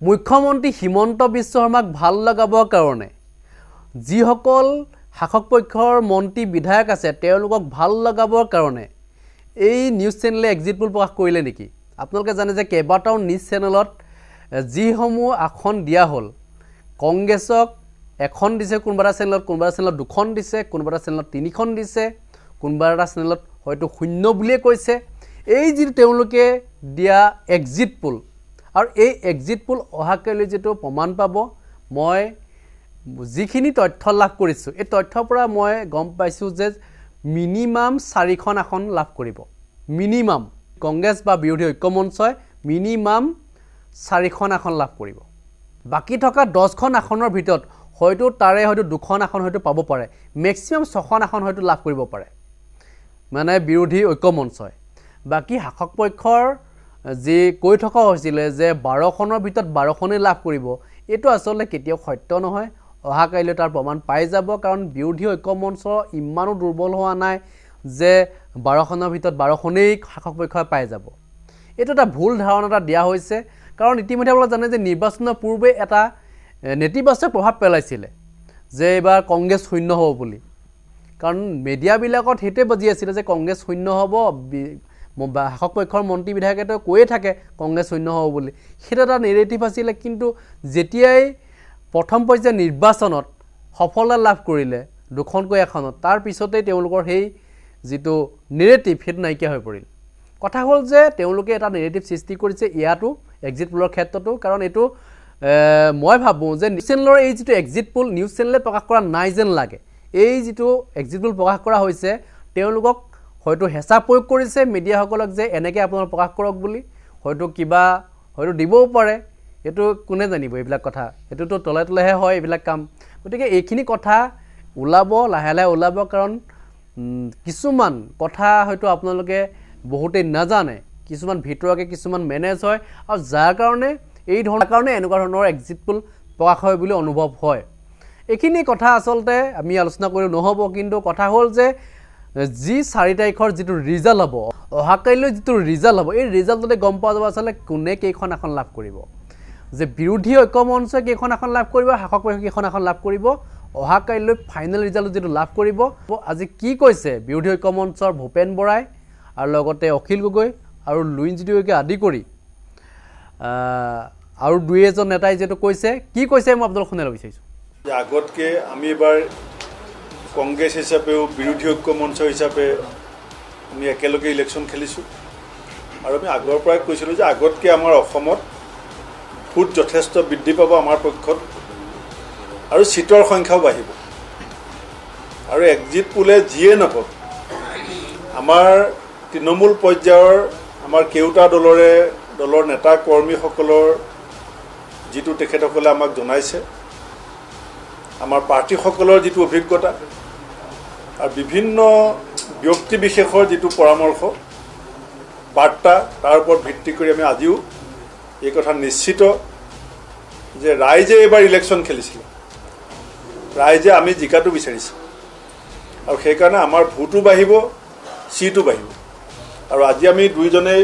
মুখ্যমন্ত্ৰী হিমন্ত বিশ্ব শৰ্মাক ভাল লগাবৰ কাৰণে যিসকল শাসক পক্ষৰ মন্ত্ৰী বিধায়ক আছে তেওঁলোকক ভাল লগাবৰ কাৰণে এই নিউজ চেনেলে এক্সিট পোল প্ৰকাশ কৰিলে নেকি? আপোনালোকে জানে যে কেইবাটাও নিউজ চেনেলত যিসমূহ আসন দিয়া হ'ল কংগ্ৰেছক এখন দিছে, কোনোবা এটা চেনেলত দুখন দিছে, কোনোবা এটা চেনেলত তিনিখন দিছে, কোনোবা এটা চেনেলত হয়তো শূন্য বুলিয়ে কৈছে। এই যিটো তেওঁলোকে দিয়া এক্সিট পোল আৰু এই এক্সিট পোল অহাকালৈ যিটো প্ৰমাণ পাব, মই যিখিনি তথ্য লাভ কৰিছোঁ এই তথ্যৰ পৰা মই গম পাইছোঁ যে মিনিমাম 4খন আসন লাভ কৰিব। মিনিমাম কংগ্ৰেছ বা বিৰোধী ঐক্যমঞ্চই মিনিমাম 4খন আসন লাভ কৰিব। বাকী থকা 10খন আসনৰ ভিতৰত হয়তো তাৰে হয়তো 2খন আসন হয়তো পাব পাৰে, মেক্সিমাম 6খন আসন হয়তো লাভ কৰিব পাৰে মানে বিৰোধী ঐক্যমঞ্চই। বাকী শাসক পক্ষৰ যি কৈ থকা হৈছিলে যে 12খনৰ ভিতৰত 12খনেই লাভ কৰিব, এইটো আচলতে কেতিয়াও সত্য নহয়। অহাকাইলৈ তাৰ প্ৰমাণ পাই যাব, কাৰণ বিৰোধী ঐক্যমঞ্চ ইমানো দুৰ্বল হোৱা নাই যে 12খনৰ ভিতৰত 12খনেই শাসক পক্ষই পাই যাব। এইটো এটা ভুল ধাৰণা এটা দিয়া হৈছে, কাৰণ ইতিমধ্যে আপোনালোকে জানে যে নিৰ্বাচনৰ পূৰ্বে এটা নেতিবাচক প্ৰভাৱ পেলাইছিলে যে এইবাৰ কংগ্ৰেছ শূন্য হ'ব বুলি, কাৰণ মিডিয়াবিলাকত সেইটোৱে বাজি আছিলে যে কংগ্ৰেছ শূন্য হ'ব, শাসক পক্ষৰ মন্ত্ৰী বিধায়কেতো কৈয়ে থাকে কংগ্ৰেছ শূন্য হ'ব বুলি, সেইটো এটা নেৰেটিভ আছিলে। কিন্তু যেতিয়াই প্ৰথম পৰ্যায়ৰ নিৰ্বাচনত সফলতা লাভ কৰিলে 2খনকৈ এখনত, তাৰ পিছতেই তেওঁলোকৰ সেই যিটো নেৰেটিভ সেইটো নাইকিয়া হৈ পৰিল। কথা হ'ল যে তেওঁলোকে এটা নেৰেটিভ সৃষ্টি কৰিছে ইয়াতো এক্সিট পোলৰ ক্ষেত্ৰতো, কাৰণ এইটো মই ভাবোঁ যে নিউজ চেনেলৰ এই যিটো এক্সিট পোল নিউজ চেনেলে প্ৰকাশ কৰা নাই যেন লাগে। এই যিটো এক্সিট পোল প্ৰকাশ কৰা হৈছে তেওঁলোকক হয়তো হেঁচা প্ৰয়োগ কৰিছে মিডিয়াসকলক যে এনেকৈ আপোনালোক প্ৰকাশ কৰক বুলি, হয়তো কিবা হয়তো দিবও পাৰে, এইটো কোনে জানিব এইবিলাক কথা, এইটোতো তলে তলেহে হয় এইবিলাক কাম। গতিকে এইখিনি কথা ওলাব, লাহে লাহে ওলাব, কাৰণ কিছুমান কথা হয়তো আপোনালোকে বহুতেই নাজানে, কিছুমান ভিতৰুৱাকৈ কিছুমান মেনেজ হয় আৰু যাৰ কাৰণে এনেকুৱা ধৰণৰ এক্সিট পোল প্ৰকাশ হয় বুলি অনুভৱ হয়। এইখিনি কথা আচলতে আমি আলোচনা কৰি নহ'ব, কিন্তু কথা হ'ল যে যি 4 তাৰিখৰ যিটো ৰিজাল্ট হ'ব, অহাকাইলৈ যিটো ৰিজাল্ট হ'ব, এই ৰিজাল্টতে গম পোৱা যাব আচলতে কোনে কেইখন আসন লাভ কৰিব, যে বিৰোধী ঐক্যমঞ্চই কেইখন আসন লাভ কৰিব, শাসক পক্ষই কেইখন আসন লাভ কৰিব। অহাকাইলৈ ফাইনেল ৰিজাল্ট যিটো লাভ কৰিব। আজি কি কৈছে বিৰোধী ঐক্যমঞ্চৰ ভূপেন বৰাই আৰু লগতে অখিল গগৈ আৰু লুইনজ্যোতি গগৈ আদি কৰি আৰু 2-এজন নেতাই যিটো কৈছে, কি কৈছে মই আপোনালোক শুনিব বিচাৰিছোঁ। আগতকৈ আমি এবাৰ কংগ্ৰেছ হিচাপেও বিৰোধী ঐক্যমঞ্চ হিচাপে আমি একেলগে ইলেকশ্যন খেলিছোঁ, আৰু আমি আগৰ পৰাই কৈছিলোঁ যে আগতকৈ আমাৰ অসমত ভোট যথেষ্ট বৃদ্ধি পাব আমাৰ পক্ষত আৰু চিটৰ সংখ্যাও বাঢ়িব। আৰু এক্সিট পোলে যিয়ে নকওক, আমাৰ তৃণমূল পৰ্যায়ৰ আমাৰ কেওটা দলৰ নেতা কৰ্মীসকলৰ যিটো তেখেতসকলে আমাক জনাইছে, আমাৰ প্ৰাৰ্থীসকলৰ যিটো অভিজ্ঞতা আৰু বিভিন্ন ব্যক্তি বিশেষৰ যিটো পৰামৰ্শ বাৰ্তা, তাৰ ওপৰত ভিত্তি কৰি আমি আজিও এই কথা নিশ্চিত যে ৰাইজে এইবাৰ ইলেকশ্যন খেলিছিল, ৰাইজে আমি জিকাটো বিচাৰিছোঁ, আৰু সেইকাৰণে আমাৰ ভোটো বাঢ়িব, চিটো বাঢ়িব। আৰু আজি আমি দুইজনেই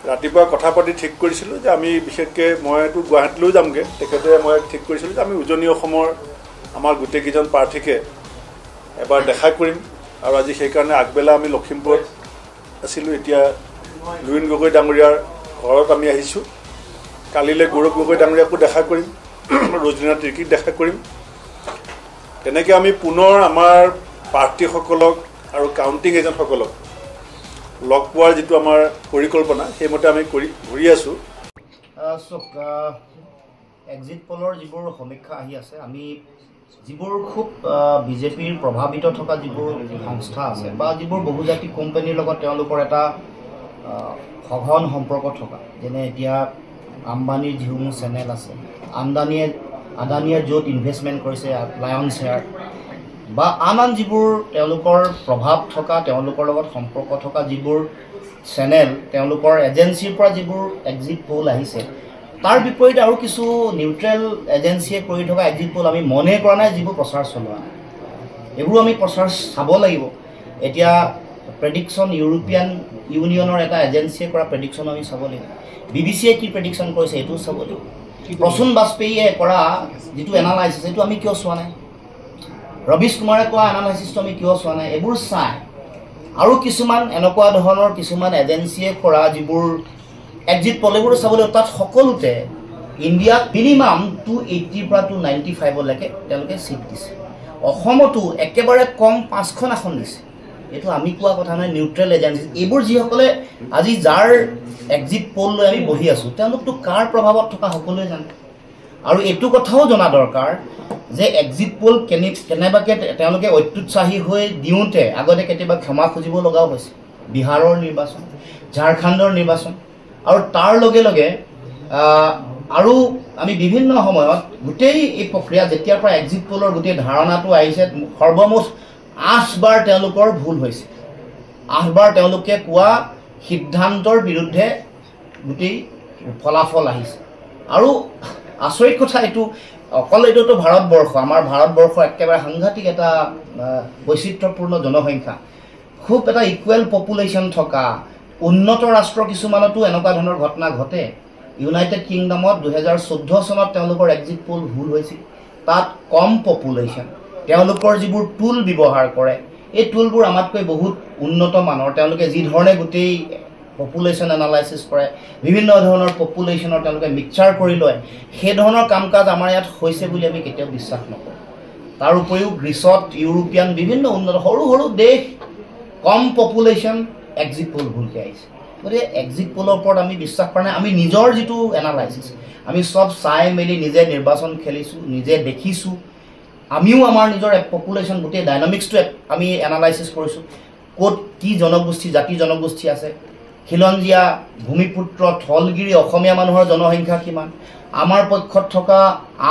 ৰাতিপুৱা কথা পাতি ঠিক কৰিছিলোঁ যে আমি বিশেষকৈ মইতো গুৱাহাটীলৈও যামগৈ, তেখেতে মই ঠিক কৰিছিলোঁ যে আমি উজনি অসমৰ আমাৰ গোটেইকেইজন প্ৰাৰ্থীকে এবাৰ দেখা কৰিম। আৰু আজি সেইকাৰণে আগবেলা আমি লখিমপুৰত আছিলোঁ, এতিয়া লুইন গগৈ ডাঙৰীয়াৰ ঘৰত আমি আহিছোঁ। কালিলৈ গৌৰৱ গগৈ ডাঙৰীয়াকো দেখা কৰিম, ৰজনীনাথ তিৰ্কীক দেখা কৰিম। তেনেকৈ আমি পুনৰ আমাৰ প্ৰাৰ্থীসকলক আৰু কাউণ্টিং এজেণ্টসকলক লগ পোৱাৰ যিটো আমাৰ পৰিকল্পনা, সেইমতে আমি ঘূৰি আছোঁ। এক্সিট পলৰ যিবোৰ সমীক্ষা আহি আছে, আমি যিবোৰ খুব বিজেপিৰ প্ৰভাৱিত থকা যিবোৰ সংস্থা আছে বা যিবোৰ বহুজাতিক কোম্পানীৰ লগত তেওঁলোকৰ এটা সঘন সম্পৰ্ক থকা, যেনে এতিয়া আম্বানীৰ যিসমূহ চেনেল আছে, আদানীয়ে য'ত ইনভেষ্টমেণ্ট কৰিছে লায়ন শ্বেয়াৰ, বা আন যিবোৰ তেওঁলোকৰ প্ৰভাৱ থকা, তেওঁলোকৰ লগত সম্পৰ্ক থকা যিবোৰ চেনেল, তেওঁলোকৰ এজেঞ্চিৰ পৰা যিবোৰ এক্সিট পোল আহিছে, তাৰ বিপৰীতে আৰু কিছু নিউট্ৰেল এজেঞ্চিয়ে কৰি থকা এক্সিট পোল আমি মনে কৰা নাই যিবোৰ প্ৰচাৰ চলোৱা, এইবোৰ আমি প্ৰচাৰ চাব লাগিব। এতিয়া প্ৰেডিকশ্যন ইউৰোপিয়ান ইউনিয়নৰ এটা এজেঞ্চিয়ে কৰা প্ৰেডিকশ্যন আমি চাব লাগিব, BBC কি প্ৰেডিকশ্যন কৰিছে এইটোও চাব লাগিব। প্ৰসূন বাজপেয়ীয়ে কৰা যিটো এনালাইচিছ সেইটো আমি কিয় চোৱা নাই ৰবিশ কুমাৰে কোৱা এনালাইচিছটো আমি কিয় চোৱা নাই এইবোৰ চাই আৰু কিছুমান এনেকুৱা ধৰণৰ কিছুমান এজেঞ্চিয়ে কৰা যিবোৰ এক্সিট পল এইবোৰ চাবলৈ তাত সকলোতে ইণ্ডিয়াত মিনিমাম 280 পৰা 295 লৈকে তেওঁলোকে চিট দিছে অসমতো একেবাৰে কম 5খন আসন দিছে এইটো আমি কোৱা কথা নাই নিউট্ৰেল এজেঞ্চি এইবোৰ যিসকলে আজি যাৰ এক্সিট পল লৈ আমি বহি আছোঁ তেওঁলোকতো কাৰ প্ৰভাৱত থকা সকলোৱে জানে আৰু এইটো কথাও জনা দৰকাৰ যে এক্সিট পল কেনেবাকে তেওঁলোকে অত্যুৎসাহী হৈ দিওঁতে আগতে কেতিয়াবা ক্ষমা খুজিব লগাও হৈছে বিহাৰৰ নিৰ্বাচন ঝাৰখণ্ডৰ নিৰ্বাচন আৰু তাৰ লগে লগে আৰু আমি বিভিন্ন সময়ত গোটেই এই প্ৰক্ৰিয়া যেতিয়াৰ পৰা এক্সিট পলৰ গোটেই ধাৰণাটো আহিছে সৰ্বমুঠ 8 বাৰ তেওঁলোকৰ ভুল হৈছে 8 বাৰ তেওঁলোকে কোৱা সিদ্ধান্তৰ বিৰুদ্ধে গোটেই ফলাফল আহিছে আৰু আচৰিত কথা এইটো অকল এইটোতো ভাৰতবৰ্ষ আমাৰ ভাৰতবৰ্ষ একেবাৰে সাংঘাতিক এটা বৈচিত্ৰ্যপূৰ্ণ জনসংখ্যা খুব এটা ইকুৱেল পপুলেশ্যন থকা উন্নত ৰাষ্ট্ৰ কিছুমানতো এনেকুৱা ধৰণৰ ঘটনা ঘটে ইউনাইটেড কিংডমত 2014 চনত তেওঁলোকৰ এক্সিট পল ভুল হৈছিল তাত কম পপুলেশ্যন তেওঁলোকৰ যিবোৰ টুল ব্যৱহাৰ কৰে এই টুলবোৰ আমাতকৈ বহুত উন্নত মানৰ তেওঁলোকে যি ধৰণে গোটেই পপুলেশ্যন এনালাইচিছ কৰে বিভিন্ন ধৰণৰ পপুলেশ্যনৰ তেওঁলোকে মিক্সচাৰ কৰি লয় সেই ধৰণৰ কাম কাজ আমাৰ ইয়াত হৈছে বুলি আমি কেতিয়াও বিশ্বাস নকৰোঁ তাৰ উপৰিও গ্ৰীচত ইউৰোপিয়ান বিভিন্ন উন্নত সৰু সৰু দেশ কম পপুলেশ্যন এক্সিট পল ভুলকৈ আহিছে গতিকে এক্সিট পলৰ ওপৰত আমি বিশ্বাস কৰা নাই আমি নিজৰ যিটো এনালাইচিছ আমি চব চাই মেলি নিজে নিৰ্বাচন খেলিছোঁ নিজে দেখিছোঁ আমিও আমাৰ নিজৰ পপুলেশ্যন গোটেই ডাইনামিক্সটো আমি এনালাইচিছ কৰিছোঁ ক'ত কি জনগোষ্ঠী জাতি জনগোষ্ঠী আছে খিলঞ্জীয়া ভূমিপুত্ৰ থলগিৰি অসমীয়া মানুহৰ জনসংখ্যা কিমান আমাৰ পক্ষত থকা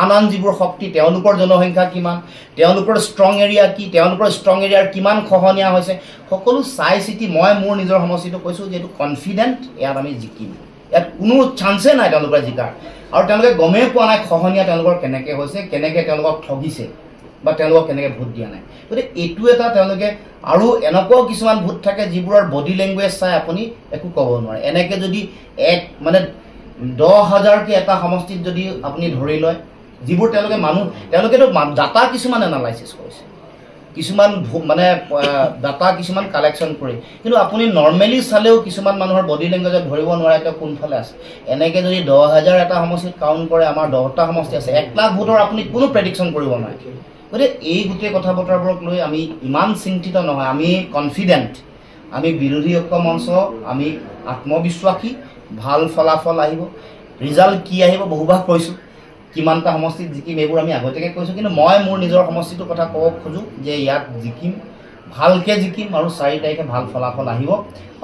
আন যিবোৰ শক্তি তেওঁলোকৰ জনসংখ্যা কিমান তেওঁলোকৰ ষ্ট্ৰং এৰিয়া কি তেওঁলোকৰ ষ্ট্ৰং এৰিয়াৰ কিমান খহনীয়া হৈছে সকলো চাই চিতি মই মোৰ নিজৰ সমষ্টিটো কৈছোঁ যে এইটো কনফিডেণ্ট ইয়াত আমি জিকিম ইয়াত কোনো চান্সে নাই তেওঁলোকৰ জিকাৰ আৰু তেওঁলোকে গমেই পোৱা নাই খহনীয়া তেওঁলোকৰ কেনেকৈ হৈছে কেনেকৈ তেওঁলোকক ঠগিছে বা তেওঁলোকক কেনেকৈ ভোট দিয়া নাই গতিকে এইটো এটা তেওঁলোকে আৰু এনেকুৱাও কিছুমান ভোট থাকে যিবোৰৰ বডি লেংগুৱেজ চাই আপুনি একো ক'ব নোৱাৰে এনেকৈ যদি মানে 10,000কে এটা সমষ্টিত যদি আপুনি ধৰি লয় যিবোৰ তেওঁলোকেতো ডাটা কিছুমান এনালাইচিছ কৰিছে কিছুমান মানে ডাটা কিছুমান কালেকশ্যন কৰি কিন্তু আপুনি নৰ্মেলি চালেও কিছুমান মানুহৰ বডি লেংগুৱেজত ধৰিব নোৱাৰে তেওঁ কোনফালে আছে এনেকৈ যদি 10,000 এটা সমষ্টিত কাউণ্ট কৰে আমাৰ 10টা সমষ্টি আছে 1 লাখ ভোটৰ আপুনি কোনো প্ৰেডিকশ্যন কৰিব নোৱাৰে গতিকে এই গোটেই কথা বতৰাবোৰক লৈ আমি ইমান চিন্তিত নহয় আমি কনফিডেণ্ট আমি বিৰোধী ঐক্য মঞ্চ আমি আত্মবিশ্বাসী ভাল ফলাফল আহিব ৰিজাল্ট কি আহিব বহুবাৰ কৈছোঁ কিমানটা সমষ্টিত জিকিম এইবোৰ আমি আগতীয়াকৈ কৈছোঁ কিন্তু মই মোৰ নিজৰ সমষ্টিটোৰ কথা ক'ব খোজোঁ যে ইয়াত জিকিম ভালকৈ জিকিম আৰু 4 তাৰিখে ভাল ফলাফল আহিব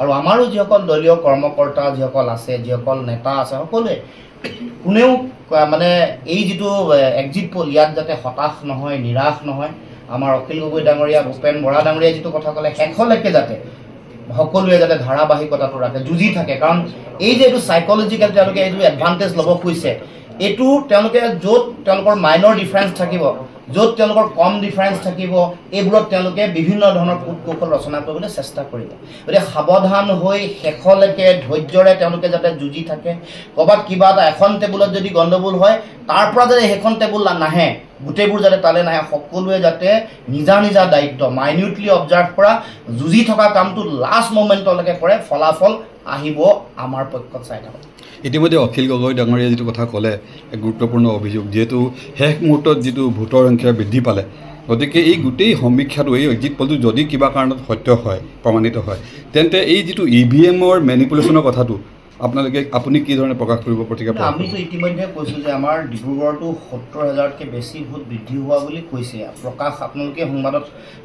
আৰু আমাৰো যিসকল দলীয় কৰ্মকৰ্তা যিসকল আছে যিসকল নেতা আছে সকলোৱে কোনেও মানে এই যিটো এক্সিট পল ইয়াত যাতে হতাশ নহয় নিৰাশ নহয় আমাৰ অখিল গগৈ ডাঙৰীয়া ভূপেন বৰা ডাঙৰীয়াই যিটো কথা ক'লে শেষলৈকে যাতে সকলোৱে যাতে ধাৰাবাহিকতাটো ৰাখে যুঁজি থাকে কাৰণ এই যে এইটো চাইকলজিকেল তেওঁলোকে এইটো এডভান্টেজ ল'ব খুজিছে এইটো তেওঁলোকে য'ত তেওঁলোকৰ মাইনৰ ডিফাৰেঞ্চ থাকিব য'ত তেওঁলোকৰ কম ডিফাৰেঞ্চ থাকিব এইবোৰত তেওঁলোকে বিভিন্ন ধৰণৰ কূটকৌশল ৰচনা কৰিবলৈ চেষ্টা কৰিব গতিকে সাৱধান হৈ শেষলৈকে ধৈৰ্যৰে তেওঁলোকে যাতে যুঁজি থাকে ক'ৰবাত কিবা এটা এখন টেবুলত যদি গণ্ডগোল হয় তাৰ পৰা যাতে সেইখন টেবুল নাহে গোটেইবোৰ যাতে তালৈ নাহে সকলোৱে যাতে নিজা নিজা দায়িত্ব মাইনিউটলি অবজাৰ্ভ কৰা যুঁজি থকা কামটো লাষ্ট মমেণ্টলৈকে কৰে ফলাফল আহিব আমাৰ পক্ষত চাই থাকক ইতিমধ্যে অখিল গগৈ ডাঙৰীয়াই যিটো কথা ক'লে এক গুৰুত্বপূৰ্ণ অভিযোগ যিহেতু শেষ মুহূৰ্তত যিটো ভোটৰ সংখ্যা বৃদ্ধি পালে গতিকে এই গোটেই সমীক্ষাটো এই এক্সিট পলটো যদি কিবা কাৰণত সত্য হয় প্ৰমাণিত হয় তেন্তে এই যিটো EVMৰ মেনিপুলেশ্যনৰ কথাটো আপুনি কি ধৰণে প্ৰকাশ কৰিব প্ৰতিক্ৰিয়া আমিতো ইতিমধ্যে কৈছোঁ যে আমাৰ ডিব্ৰুগড়তো 70,000কে বেছি ভোট বৃদ্ধি হোৱা বুলি কৈছে প্ৰকাশ আপোনালোকে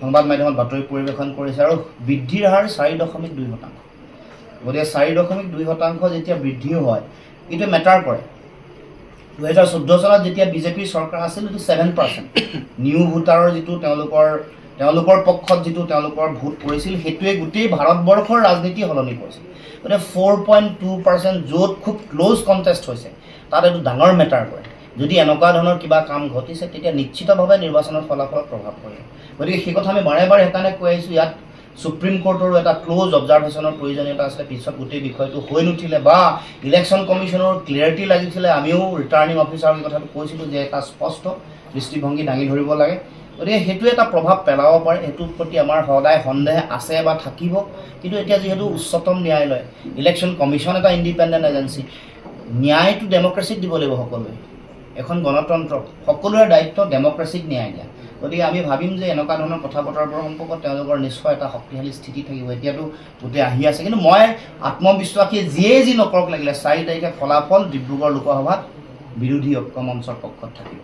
সংবাদ মাধ্যমত বাতৰি পৰিৱেশন কৰিছে আৰু বৃদ্ধিৰ হাৰ 4.2%। গতিকে 4.2% যেতিয়া বৃদ্ধি হয় এইটো মেটাৰ কৰে 2014 চনত যেতিয়া বিজেপিৰ চৰকাৰ আছিল এইটো 7% নিউ ভোটাৰৰ যিটো তেওঁলোকৰ পক্ষত যিটো তেওঁলোকৰ ভোট পৰিছিল সেইটোৱে গোটেই ভাৰতবৰ্ষৰ ৰাজনীতি সলনি কৰিছিল গতিকে 4.2% য'ত খুব ক্ল'জ কণ্টেষ্ট হৈছে তাত এইটো ডাঙৰ মেটাৰ কৰে যদি এনেকুৱা ধৰণৰ কিবা কাম ঘটিছে তেতিয়া নিশ্চিতভাৱে নিৰ্বাচনৰ ফলাফলত প্ৰভাৱ পৰিব গতিকে সেই কথা আমি বাৰে বাৰে সেইকাৰণে কৈ আহিছোঁ ইয়াত সুপ্ৰিম কোৰ্টৰো এটা ক্লোজ অবজাৰভেশ্যনৰ প্ৰয়োজনীয়তা আছিলে, পিছত গোটেই বিষয়টো হৈ নুঠিলে বা ইলেকশ্যন কমিশ্যনৰ ক্লিয়াৰিটি লাগিছিলে। আমিও ৰিটাৰ্ণিং অফিচাৰৰ কথাটো কৈছিলোঁ যে এটা স্পষ্ট দৃষ্টিভংগী দাঙি ধৰিব লাগে। গতিকে সেইটোৱে এটা প্ৰভাৱ পেলাব পাৰে, সেইটোৰ প্ৰতি আমাৰ সদায় সন্দেহ আছে বা থাকিব। কিন্তু এতিয়া যিহেতু উচ্চতম ন্যায়ালয়, ইলেকশ্যন কমিশ্যন এটা ইণ্ডিপেণ্ডেণ্ট এজেঞ্চি, ন্যায়টো ডেমক্ৰেচিক দিব লাগিব সকলোৱে। এখন গণতন্ত্ৰ, সকলোৰে দায়িত্ব ডেমক্ৰেচিক ন্যায় দিয়া। গতিকে আমি ভাবিম যে এনেকুৱা ধৰণৰ কথা বতৰাবোৰৰ সম্পৰ্কত তেওঁলোকৰ নিশ্চয় এটা শক্তিশালী স্থিতি থাকিব। এতিয়াতো গোটেই আহি আছে, কিন্তু মই আত্মবিশ্বাসী যিয়েই যি নকৰক লাগিলে 4 তাৰিখে ফলাফল ডিব্ৰুগড় লোকসভাত বিৰোধী ঐক্য মঞ্চৰ পক্ষত থাকিব।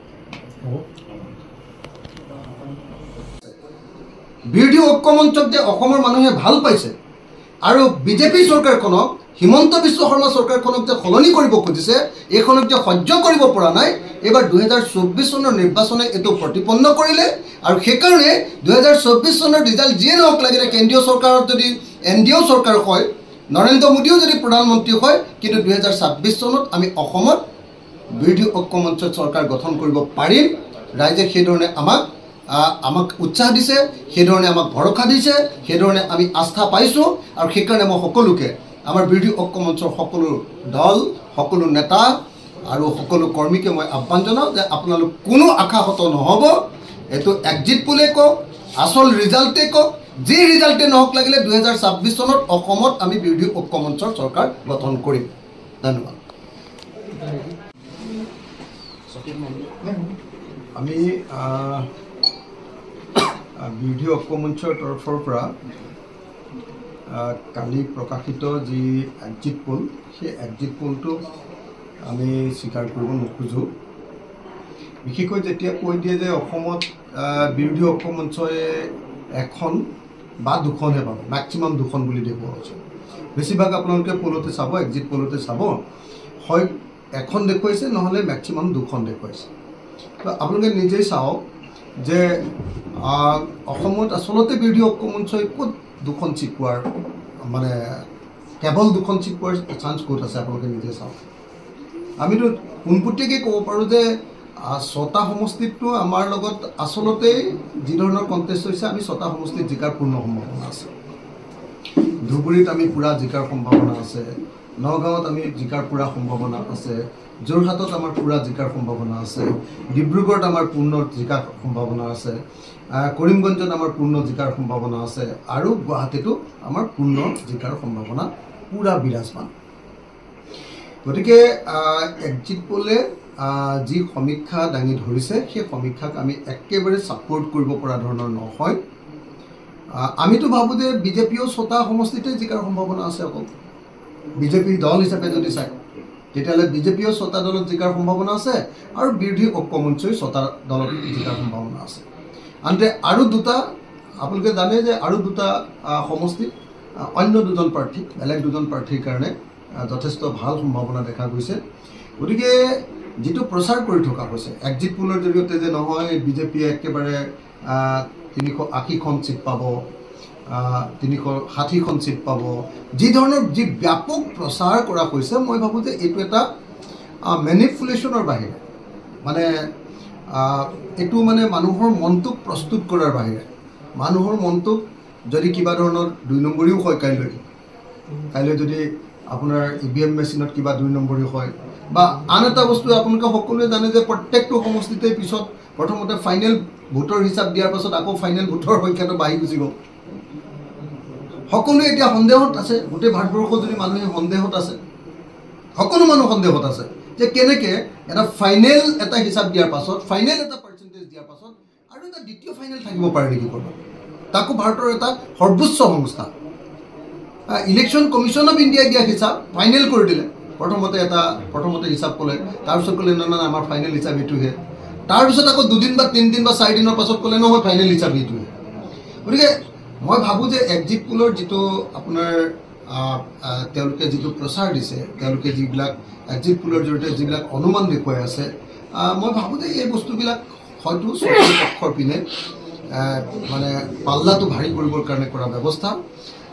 বিৰোধী ঐক্য মঞ্চক যে অসমৰ মানুহে ভাল পাইছে আৰু বিজেপি চৰকাৰখনক, হিমন্ত বিশ্ব শৰ্মা চৰকাৰখনক যে সলনি কৰিব খুজিছে, এইখনক যে সহ্য কৰিব পৰা নাই, এইবাৰ 2024 চনৰ নিৰ্বাচনে এইটো প্ৰতিপন্ন কৰিলে। আৰু সেইকাৰণে 2024 চনৰ ৰিজাল্ট যিয়ে নহওক লাগিলে, কেন্দ্ৰীয় চৰকাৰত যদি NDA চৰকাৰ হয়, নৰেন্দ্ৰ মোদীও যদি প্ৰধানমন্ত্ৰী হয়, কিন্তু 2026 চনত আমি অসমত বিৰোধী ঐক্য মঞ্চ চৰকাৰ গঠন কৰিব পাৰিম। ৰাইজে সেইধৰণে আমাক উৎসাহ দিছে, সেইধৰণে আমাক ভৰসা দিছে, সেইধৰণে আমি আস্থা পাইছোঁ। আৰু সেইকাৰণে মই সকলোকে, আমাৰ বিৰোধী ঐক্য মঞ্চৰ সকলো দল, সকলো নেতা আৰু সকলো কৰ্মীকে মই আহ্বান জনাওঁ যে আপোনালোক কোনো আশাহত নহ'ব। এইটো এক্সিট পোলে কওক, আচল ৰিজাল্টে কওক, যি ৰিজাল্টে নহওক লাগিলে 2026 চনত অসমত আমি বিৰোধী ঐক্য মঞ্চৰ চৰকাৰ গঠন কৰিম। ধন্যবাদ। আমি বিৰোধী ঐক্য মঞ্চৰ তৰফৰ পৰা কালি প্ৰকাশিত যি এক্সিট পোল, সেই এক্সিট পোলটো আমি স্বীকাৰ কৰিব নোখোজোঁ। বিশেষকৈ যেতিয়া কৈ দিয়ে যে অসমত বিৰোধী ঐক্য মঞ্চই 1খন বা 2খনহে পাব, মেক্সিমাম 2খন বুলি দেখুওৱা হৈছে। বেছিভাগ আপোনালোকে পোলতে চাব, এক্সিট পোলতে চাব, হয় 1খন দেখুৱাইছে, নহ'লে মেক্সিমাম 2খন দেখুৱাইছে। তো আপোনালোকে নিজেই চাওক যে অসমত আচলতে বিৰোধী ঐক্য মঞ্চই ক'ত 2খন চিট পোৱাৰ, মানে কেৱল 2খন চিট পোৱাৰ চান্স ক'ত আছে আপোনালোকে নিজে চাওক। আমিতো পোনপটীয়াকৈ ক'ব পাৰোঁ যে 6টা সমষ্টিতটো আমাৰ লগত আচলতে যি ধৰণৰ কণ্টেষ্ট হৈছে, আমি 6টা সমষ্টিত জিকাৰ পূৰ্ণ সম্ভাৱনা আছে। ধুবুৰীত আমি পূৰা জিকাৰ সম্ভাৱনা আছে, নগাঁৱত আমি জিকাৰ পূৰা সম্ভাৱনা আছে, যোৰহাটত আমাৰ পূৰা জিকাৰ সম্ভাৱনা আছে, ডিব্ৰুগড়ত আমাৰ পূৰ্ণ জিকাৰ সম্ভাৱনা আছে, কৰিমগঞ্জত আমাৰ পূৰ্ণ জিকাৰ সম্ভাৱনা আছে, আৰু গুৱাহাটীতো আমাৰ পূৰ্ণ জিকাৰ সম্ভাৱনা পূৰা বিৰাজমান। গতিকে এক্সিট পোলে যি সমীক্ষা দাঙি ধৰিছে, সেই সমীক্ষাক আমি একেবাৰে ছাপোৰ্ট কৰিব পৰা ধৰণৰ নহয়। আমিতো ভাবোঁ যে বিজেপিও 6টা সমষ্টিতে জিকাৰ সম্ভাৱনা আছে। অকল বিজেপি দল হিচাপে যদি চায়, তেতিয়াহ'লে বিজেপিও 6টা দলত জিকাৰ সম্ভাৱনা আছে, আৰু বিৰোধী ঐক্য মঞ্চই 6টা দলত জিকাৰ সম্ভাৱনা আছে। আনহাতে আৰু 2টা, আপোনালোকে জানে যে আৰু 2টা সমষ্টিত অন্য 2জন প্ৰাৰ্থী, বেলেগ 2জন প্ৰাৰ্থীৰ কাৰণে যথেষ্ট ভাল সম্ভাৱনা দেখা গৈছে। গতিকে যিটো প্ৰচাৰ কৰি থকা হৈছে এক্সিট পোলৰ জৰিয়তে যে নহয় বিজেপিয়ে একেবাৰে 380খন চিট পাব, 360খন চিট পাব, যি ধৰণৰ যি ব্যাপক প্ৰচাৰ কৰা হৈছে, মই ভাবোঁ যে এইটো এটা মেনিপুলেশ্যনৰ বাহিৰে, মানে এইটো মানে মানুহৰ মনটোক প্ৰস্তুত কৰাৰ বাহিৰে, মানুহৰ মনটোক যদি কিবা ধৰণৰ 2 নম্বৰীও হয়, কাইলৈ যদি আপোনাৰ EVM মেচিনত কিবা 2 নম্বৰী হয়, বা আন এটা বস্তু আপোনালোকে সকলোৱে জানে যে প্ৰত্যেকটো সমষ্টিতে পিছত প্ৰথমতে ফাইনেল ভোটৰ হিচাপ দিয়াৰ পাছত আকৌ ফাইনেল ভোটৰ সংখ্যাটো বাঢ়ি গুচি গ'ল। সকলোৱে এতিয়া সন্দেহত আছে, গোটেই ভাৰতবৰ্ষত যদি মানুহে সন্দেহত আছে, সকলো মানুহ সন্দেহত আছে যে কেনেকৈ এটা ফাইনেল এটা হিচাপ দিয়াৰ পাছত, ফাইনেল এটা পাৰ্চেণ্টেজ দিয়াৰ পাছত আৰু এটা দ্বিতীয় ফাইনেল থাকিব পাৰে নেকি ক'ৰবাত, তাকো ভাৰতৰ এটা সৰ্বোচ্চ সংস্থা। ইলেকশ্যন কমিশ্যন অফ ইণ্ডিয়াই দিয়া হিচাপ ফাইনেল কৰি দিলে। প্ৰথমতে হিচাপ ক'লে, তাৰপিছত ক'লে না আমাৰ ফাইনেল হিচাপ এইটোহে, তাৰপিছত আকৌ 2 দিন বা 3 দিন বা 4 দিনৰ পাছত ক'লে নহয় ফাইনেল হিচাপ এইটোহে। গতিকে মই ভাবোঁ যে এক্সিট পোলৰ যিটো আপোনাৰ তেওঁলোকে যিটো প্ৰচাৰ দিছে, তেওঁলোকে যিবিলাক এক্সিট পোলৰ জৰিয়তে যিবিলাক অনুমান দেখুৱাই আছে, মই ভাবোঁ যে এই বস্তুবিলাক হয়তো চৰকাৰী পক্ষৰ পিনে মানে পাল্লাটো ভাৰী কৰিবৰ কাৰণে কৰা ব্যৱস্থা।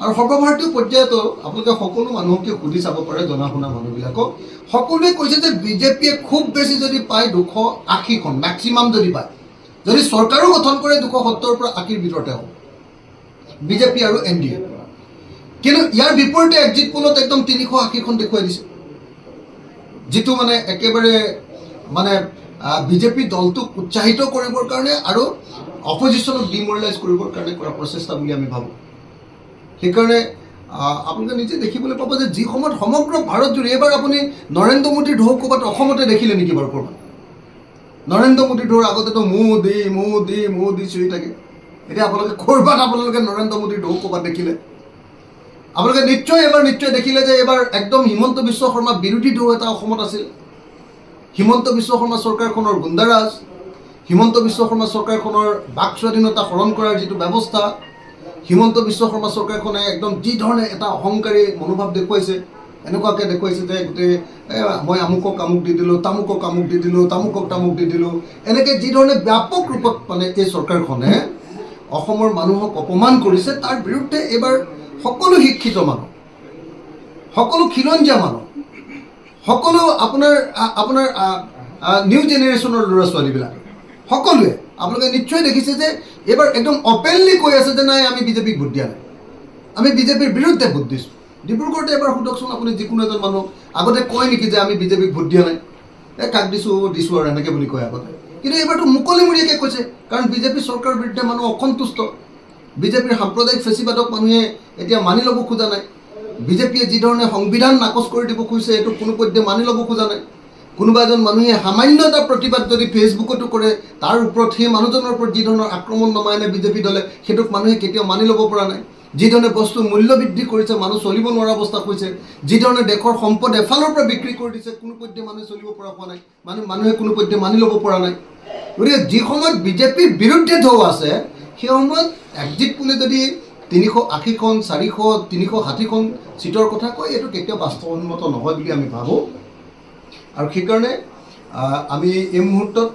আৰু সৰ্বভাৰতীয় পৰ্যায়তো আপোনালোকে সকলো মানুহকে সুধি চাব পাৰে, জনা শুনা মানুহবিলাকক, সকলোৱে কৈছে যে বিজেপিয়ে খুব বেছি যদি পায় 280খন, মেক্সিমাম যদি পায়, যদি চৰকাৰো গঠন কৰে 270ৰ পৰা 80ৰ ভিতৰতে হ'ব। বিজেপি আৰু NDA। কিন্তু ইয়াৰ বিপৰীতে এক্সিট পোলত একদম 380খন দেখুৱাই দিছে, যিটো মানে একেবাৰে মানে বিজেপি দলটোক উৎসাহিত কৰিবৰ কাৰণে আৰু অপজিশ্যনক ডিমৰেলাইজ কৰিবৰ কাৰণে কৰা প্ৰচেষ্টা বুলি আমি ভাবোঁ। সেইকাৰণে আপোনালোকে নিজে দেখিবলৈ পাব যে যি সময়ত সমগ্ৰ ভাৰত জুৰি এইবাৰ আপুনি নৰেন্দ্ৰ মোদীৰ ঢৌ ক'ৰবাত অসমতে দেখিলে নেকি বাৰু ক'ৰবাত? নৰেন্দ্ৰ মোদীৰ ঢৌৰ আগতেতো মোদী চিঞৰি থাকে, এতিয়া আপোনালোকে ক'ৰবাত আপোনালোকে নৰেন্দ্ৰ মোদীৰ ঢৌ ক'ৰবাত দেখিলে? আপোনালোকে নিশ্চয় দেখিলে যে এইবাৰ একদম হিমন্ত বিশ্ব শৰ্মা বিৰোধী ঢৌ এটা অসমত আছিল। হিমন্ত বিশ্ব শৰ্মা চৰকাৰখনৰ গুণ্ডাৰাজ, হিমন্ত বিশ্ব শৰ্মা চৰকাৰখনৰ বাক স্বাধীনতা হৰণ কৰাৰ যিটো ব্যৱস্থা, হিমন্ত বিশ্ব শৰ্মা চৰকাৰখনে একদম যি ধৰণে এটা অহংকাৰী মনোভাৱ দেখুৱাইছে, এনেকুৱাকৈ দেখুৱাইছে যে গোটেই মই আমুকক আমুক দি দিলোঁ, তামুকক আমুক দি দিলোঁ, তামুকক তামুক দি দিলোঁ, এনেকৈ যি ধৰণে ব্যাপক ৰূপত মানে এই চৰকাৰখনে অসমৰ মানুহক অপমান কৰিছে, তাৰ বিৰুদ্ধে এইবাৰ সকলো শিক্ষিত মানুহ, সকলো খিলঞ্জীয়া মানুহ, সকলো আপোনাৰ নিউ জেনেৰেশ্যনৰ ল'ৰা ছোৱালীবিলাক সকলোৱে আপোনালোকে নিশ্চয় দেখিছে যে এইবাৰ একদম অপেনলি কৈ আছে যে নাই আমি বিজেপিক ভোট দিয়া নাই, আমি বিজেপিৰ বিৰুদ্ধে ভোট দিছোঁ। ডিব্ৰুগড়তে এবাৰ সোধকচোন আপুনি যিকোনো এজন মানুহ আগতে কয় নেকি যে আমি বিজেপিক ভোট দিয়া নাই, কাক দিছোঁ আৰু এনেকৈ বুলি কয় আগতে। কিন্তু এইবাৰতো মুকলিমূৰীয়াকৈ কৈছে, কাৰণ বিজেপি চৰকাৰৰ বিৰুদ্ধে মানুহ অসন্তুষ্ট। বিজেপিৰ সাম্প্ৰদায়িক ফেচিবাদক মানুহে এতিয়া মানি ল'ব খোজা নাই। বিজেপিয়ে যি ধৰণে সংবিধান নাকচ কৰি দিব খুজিছে এইটো কোনোপধ্যে মানি ল'ব খোজা নাই। কোনোবা এজন মানুহে সামান্য এটা প্ৰতিবাদ যদি ফেচবুকতো কৰে, তাৰ ওপৰত সেই মানুহজনৰ ওপৰত যি ধৰণৰ আক্ৰমণ নমাই আনে বিজেপি দলে, সেইটোক মানুহে কেতিয়াও মানি ল'ব পৰা নাই। যি ধৰণে বস্তুৰ মূল্য বৃদ্ধি কৰিছে, মানুহ চলিব নোৱাৰা অৱস্থা হৈছে, যি ধৰণে দেশৰ সম্পদ এফালৰ পৰা বিক্ৰী কৰি দিছে, কোনোপধ্যে মানুহে চলিব পৰা হোৱা নাই, মানুহে কোনোপধ্যে মানি ল'ব পৰা নাই। গতিকে যি সময়ত বিজেপিৰ বিৰুদ্ধে ঢৌ আছে, সেই সময়ত এক্সিট পোলে যদি 380খন 400 360খন চিটৰ কথা কয়, এইটো কেতিয়াও বাস্তৱসন্মত নহয় বুলি আমি ভাবোঁ। আৰু সেইকাৰণে আমি এই মুহূৰ্তত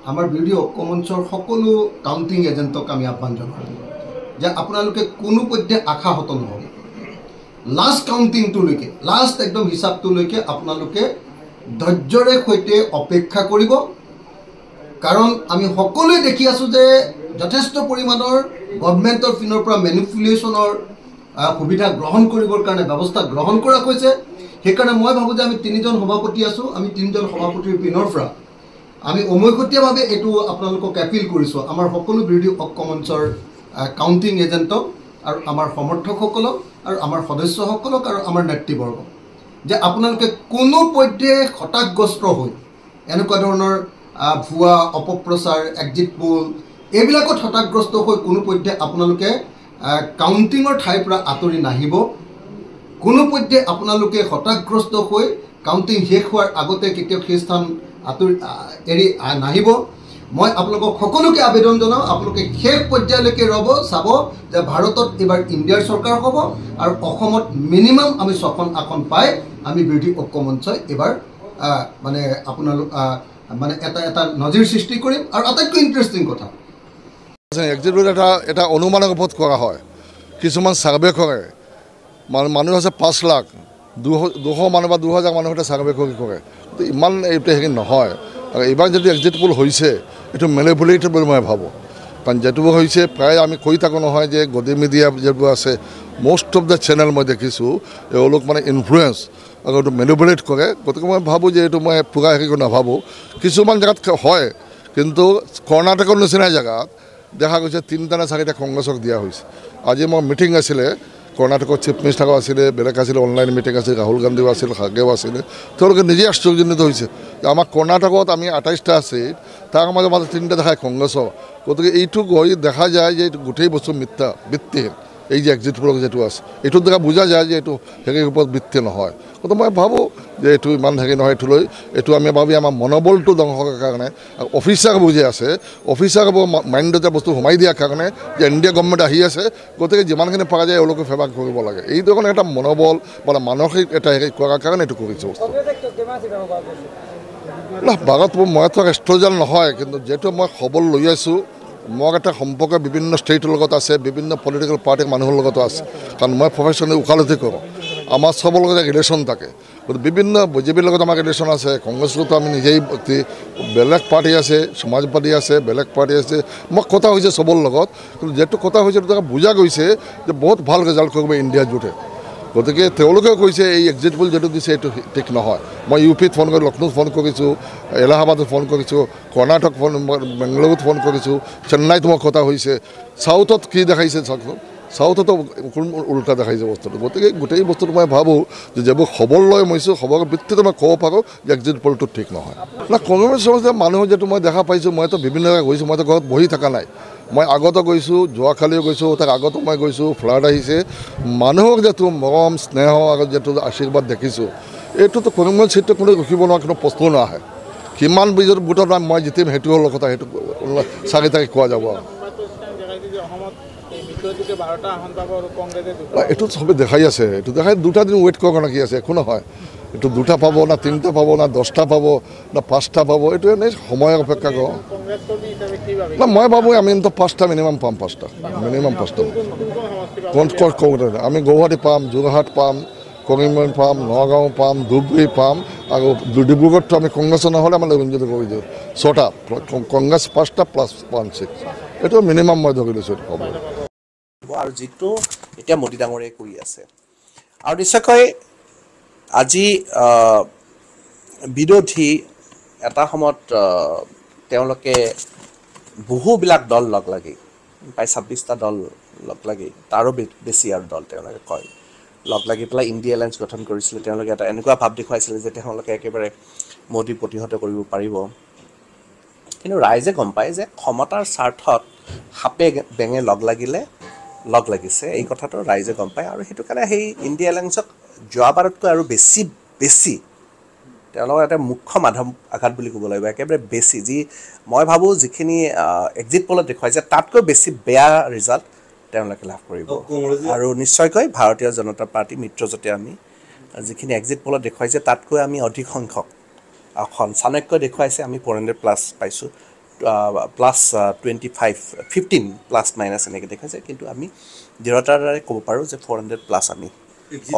আমাৰ বিৰোধী ঐক্যমঞ্চৰ সকলো কাউণ্টিং এজেণ্টক আমি আহ্বান জনাওঁ যে আপোনালোকে কোনোপধ্যে আশাহত নহ'ব। লাষ্ট কাউণ্টিংটোলৈকে, লাষ্ট একদম হিচাপটোলৈকে আপোনালোকে ধৈৰ্যৰে সৈতে অপেক্ষা কৰিব, কাৰণ আমি সকলোৱে দেখি আছোঁ যে যথেষ্ট পৰিমাণৰ গভৰ্ণমেণ্টৰ পিনৰ পৰা মেনিপুলেশ্যনৰ সুবিধা গ্ৰহণ কৰিবৰ কাৰণে ব্যৱস্থা গ্ৰহণ কৰা হৈছে। সেইকাৰণে মই ভাবোঁ যে আমি 3জন সভাপতি আছোঁ, আমি 3জন সভাপতিৰ পিনৰ পৰা আমি অমৈখতীয়াভাৱে এইটো আপোনালোকক এপিল কৰিছোঁ, আমাৰ সকলো বিৰোধী ঐক্যমঞ্চৰ কাউণ্টিং এজেণ্টক আৰু আমাৰ সমৰ্থকসকলক আৰু আমাৰ সদস্যসকলক আৰু আমাৰ নেতৃবৰ্গক, যে আপোনালোকে কোনোপধ্যে হতাশগ্ৰস্ত হৈ এনেকুৱা ধৰণৰ ভুৱা অপপ্ৰচাৰ, এক্সিট পোল এইবিলাকত হতাশগ্ৰস্ত হৈ কোনোপধ্যে আপোনালোকে কাউণ্টিঙৰ ঠাইৰ পৰা আঁতৰি নাহিব। কোনোপধ্যে আপোনালোকে হতাশগ্ৰস্ত হৈ কাউণ্টিং শেষ হোৱাৰ আগতে কেতিয়াও সেই স্থান এৰি নাহিব। মই আপোনালোকক সকলোকে আবেদন জনাওঁ, আপোনালোকে শেষ পৰ্যায়লৈকে ৰ'ব, চাব যে ভাৰতত এইবাৰ ইণ্ডিয়াৰ চৰকাৰ হ'ব আৰু অসমত মিনিমাম আমি 6খন আসন পাই আমি বিৰোধী ঐক্যমঞ্চই এইবাৰ মানে আপোনালোক মানে এটা নজিৰ সৃষ্টি কৰিম। আৰু আটাইতকৈ ইণ্টাৰেষ্টিং কথা, এক্সিট পোল এটা অনুমানৰ ওপৰত কৰা হয়, কিছুমান ছাৰ্ভে কৰে, মানুহ আছে 5 লাখ, 200 মানুহ বা 2000 মানুহ এটা ছাৰ্ভে কৰে, ইমান এইটো হেৰি নহয়। আৰু এইবাৰ যদি এক্সিট পোল হৈছে এইটো মেনিপুলেটেড বুলি মই ভাবোঁ, কাৰণ যিটো হৈছে প্ৰায় আমি কৈ থাকোঁ নহয় যে গদি মিডিয়া যিবোৰ আছে, মষ্ট অফ দ্য চেনেল মই দেখিছোঁ এওঁলোক মানে ইনফ্লুৱেঞ্চ আৰু এইটো মেনিপুলেট কৰে। গতিকে মই ভাবোঁ যে এইটো মই পূৰা হেৰি কৰি নাভাবোঁ। কিছুমান জেগাত হয়, কিন্তু কৰ্ণাটকৰ নিচিনা জেগাত দেখা গৈছে 3টা নে 4টা কংগ্ৰেছক দিয়া হৈছে। আজি মোৰ মিটিং আছিলে, কৰ্ণাটকৰ চিফ মিনিষ্টাৰো আছিলে, বেলেগ আছিলে, অনলাইন মিটিং আছিল, ৰাহুল গান্ধীও আছিল, খাৰ্গেও আছিলে। তেওঁলোকে নিজে আশ্চৰ্যজনিত হৈছে যে আমাৰ কৰ্ণাটকত আমি 28টা আছে, তাৰ মাজে মাজে 3টা দেখায় কংগ্ৰেছৰ। গতিকে এইটো গৈ দেখা যায় যে এইটো গোটেই বস্তু মিথ্যা, ভিত্তিহীন। এই যে এক্সিট পোল যিটো আছে, এইটোৰ দ্বাৰা বুজা যায় যে এইটো হেৰিৰ ওপৰত ভিত্তি নহয়। গতিকে মই ভাবোঁ যে এইটো ইমান হেৰি নহয়, এইটো লৈ এইটো আমি ভাবি আমাৰ মনোবলটো ধ্বংস কৰাৰ কাৰণে অফিচাৰবোৰ যে আছে, অফিচাৰবোৰ মাইণ্ডত বস্তু সোমাই দিয়াৰ কাৰণে যে ইণ্ডিয়া গভৰ্ণমেণ্ট আহি আছে, গতিকে যিমানখিনি পৰা যায় এওঁলোকে ফেভাৰ কৰিব লাগে। এইটো কাৰণে এটা মনোবল মানে মানসিক এটা হেৰি কৰাৰ কাৰণে এইটো কৰিছে বস্তু। না ভাৰত মইতো এষ্ট্ৰজেল নহয়, কিন্তু যিহেতু মই খবৰ লৈ আছোঁ, মোৰ এটা সম্পৰ্ক বিভিন্ন ষ্টেটৰ লগত আছে, বিভিন্ন পলিটিকেল পাৰ্টিৰ মানুহৰ লগতো আছে, কাৰণ মই প্ৰফেশ্যনেলি ওকালতি কৰোঁ, আমাৰ চবৰ লগত ৰিলেশ্যন থাকে। গতিকে বিভিন্ন বিজেপিৰ লগত আমাৰ ৰিলেশ্যন আছে, কংগ্ৰেছতো আমি নিজেই বেলেগ পাৰ্টি আছে, সমাজবাদী আছে, বেলেগ পাৰ্টি আছে। মোক কথা হৈছে চবৰ লগত, কিন্তু যিহেতু কথা হৈছে তাক বুজা গৈছে যে বহুত ভাল ৰিজাল্ট কৰিব ইণ্ডিয়া জোঁটে। গতিকে তেওঁলোকেও কৈছে এই এক্সিট পোল যিটো দিছে এইটো ঠিক নহয়। মই ইউপিত ফোন কৰি লক্ষ্ণৌত ফোন কৰিছোঁ, এলাহাবাদত ফোন কৰিছোঁ, কৰ্ণাটক ফোন বেংগালুৰুত ফোন কৰিছোঁ, চেন্নাইত মোৰ কথা হৈছে। চাউথত কি দেখাইছে চাওকচোন, চাউথতো উল্টা দেখাইছে বস্তুটো। গতিকে গোটেই বস্তুটো মই ভাবোঁ যে যিবোৰ খবৰ লৈ মইছোঁ খবৰৰ ভিত্তিতে মই ক'ব পাৰোঁ যে এক্সিট পোলটো ঠিক নহয়। না কংগ্ৰেছ মানুহ যিটো মই দেখা পাইছোঁ, মইতো বিভিন্ন জেগাত গৈছোঁ, মইতো ঘৰত বহি থকা নাই। মই আগতো গৈছোঁ, যোৱাকালিও গৈছোঁ, তাৰ আগতো মই গৈছোঁ, ফ্লাড আহিছে। মানুহক যিটো মৰম স্নেহ আৰু যিটো আশীৰ্বাদ দেখিছোঁ, এইটোতো কংগ্ৰেছ চিটটো কোনো ৰখিব নোৱাৰা, কোনো প্ৰশ্ন নাহে। কিমান বিজেপিৰ বুটত মই জিতিম সেইটো হ'ল কথা, সেইটো 4 তাৰিখ কোৱা যাব। এইটো চবেই দেখাই আছে, এইটো দেখাই 2টা দিন ৱেইট কৰাৰ কাৰণে কি আছে, একো নহয়। এইটো 2টা পাব না 3টা পাব না 10টা পাব না 5টা পাব, এইটো এনেই সময় অপেক্ষা কৰোঁ না। মই ভাবোঁ আমি 5টা মিনিমাম পাম, 5টা মিনিমাম 5টা। আমি গুৱাহাটী পাম, যোৰহাট পাম, কৰিমগঞ্জ পাম, নগাঁও পাম, ধুবুৰী পাম, আৰু ডিব্ৰুগড়তো আমি কংগ্ৰেছৰ নহ'লে আমাৰ ৰঞ্জিত কৰি দিওঁ 6টা, কংগ্ৰেছ 5টা প্লাছ 5, 6 এইটো মিনিমাম মই ধৰি লৈছোঁ হ'ব। আৰু যিটো এতিয়া মোদী ডাঙৰীয়াই কৰি আছে, আৰু নিশ্চয়কৈ আজি বিৰোধী এটা সময়ত তেওঁলোকে বহুবিলাক দল লগ লাগি, প্ৰায় 26টা দল লগ লাগি, তাৰো বেছি আৰু দল তেওঁলোকে কয়, লগ লাগি পেলাই ইণ্ডিয়া এলায়েন্স গঠন কৰিছিলে। তেওঁলোকে এটা এনেকুৱা ভাৱ দেখুৱাইছিলে যে তেওঁলোকে একেবাৰে মোদী প্ৰতিহত কৰিব পাৰিব। কিন্তু ৰাইজে গম পায় যে ক্ষমতাৰ স্বাৰ্থত সাপে বেঙে লগ লাগিছে, এই কথাটো ৰাইজে গম পায়। আৰু সেইটো কাৰণে সেই ইণ্ডিয়া এলায়েন্সক যোৱাবাৰতকৈ আৰু বেছি তেওঁলোকৰ এটা মুখ্য মাধৱ আঘাত বুলি ক'ব লাগিব, একেবাৰে বেছি। যি মই ভাবোঁ যিখিনি এক্সিট পলত দেখুৱাইছে তাতকৈ বেছি বেয়া ৰিজাল্ট তেওঁলোকে লাভ কৰিব। আৰু নিশ্চয়কৈ ভাৰতীয় জনতা পাৰ্টি মিত্ৰজোঁটে আমি যিখিনি এক্সিট পলত দেখুৱাইছে তাতকৈ আমি অধিক সংখ্যক আসন, চাণক্য দেখুৱাইছে আমি 400+ পাইছোঁ, প্লাছ 25, 15 প্লাছ মাইনাছ এনেকৈ দেখুৱাইছে। কিন্তু আমি দৃঢ়তাৰ দ্বাৰাই ক'ব পাৰোঁ যে 400+ আমি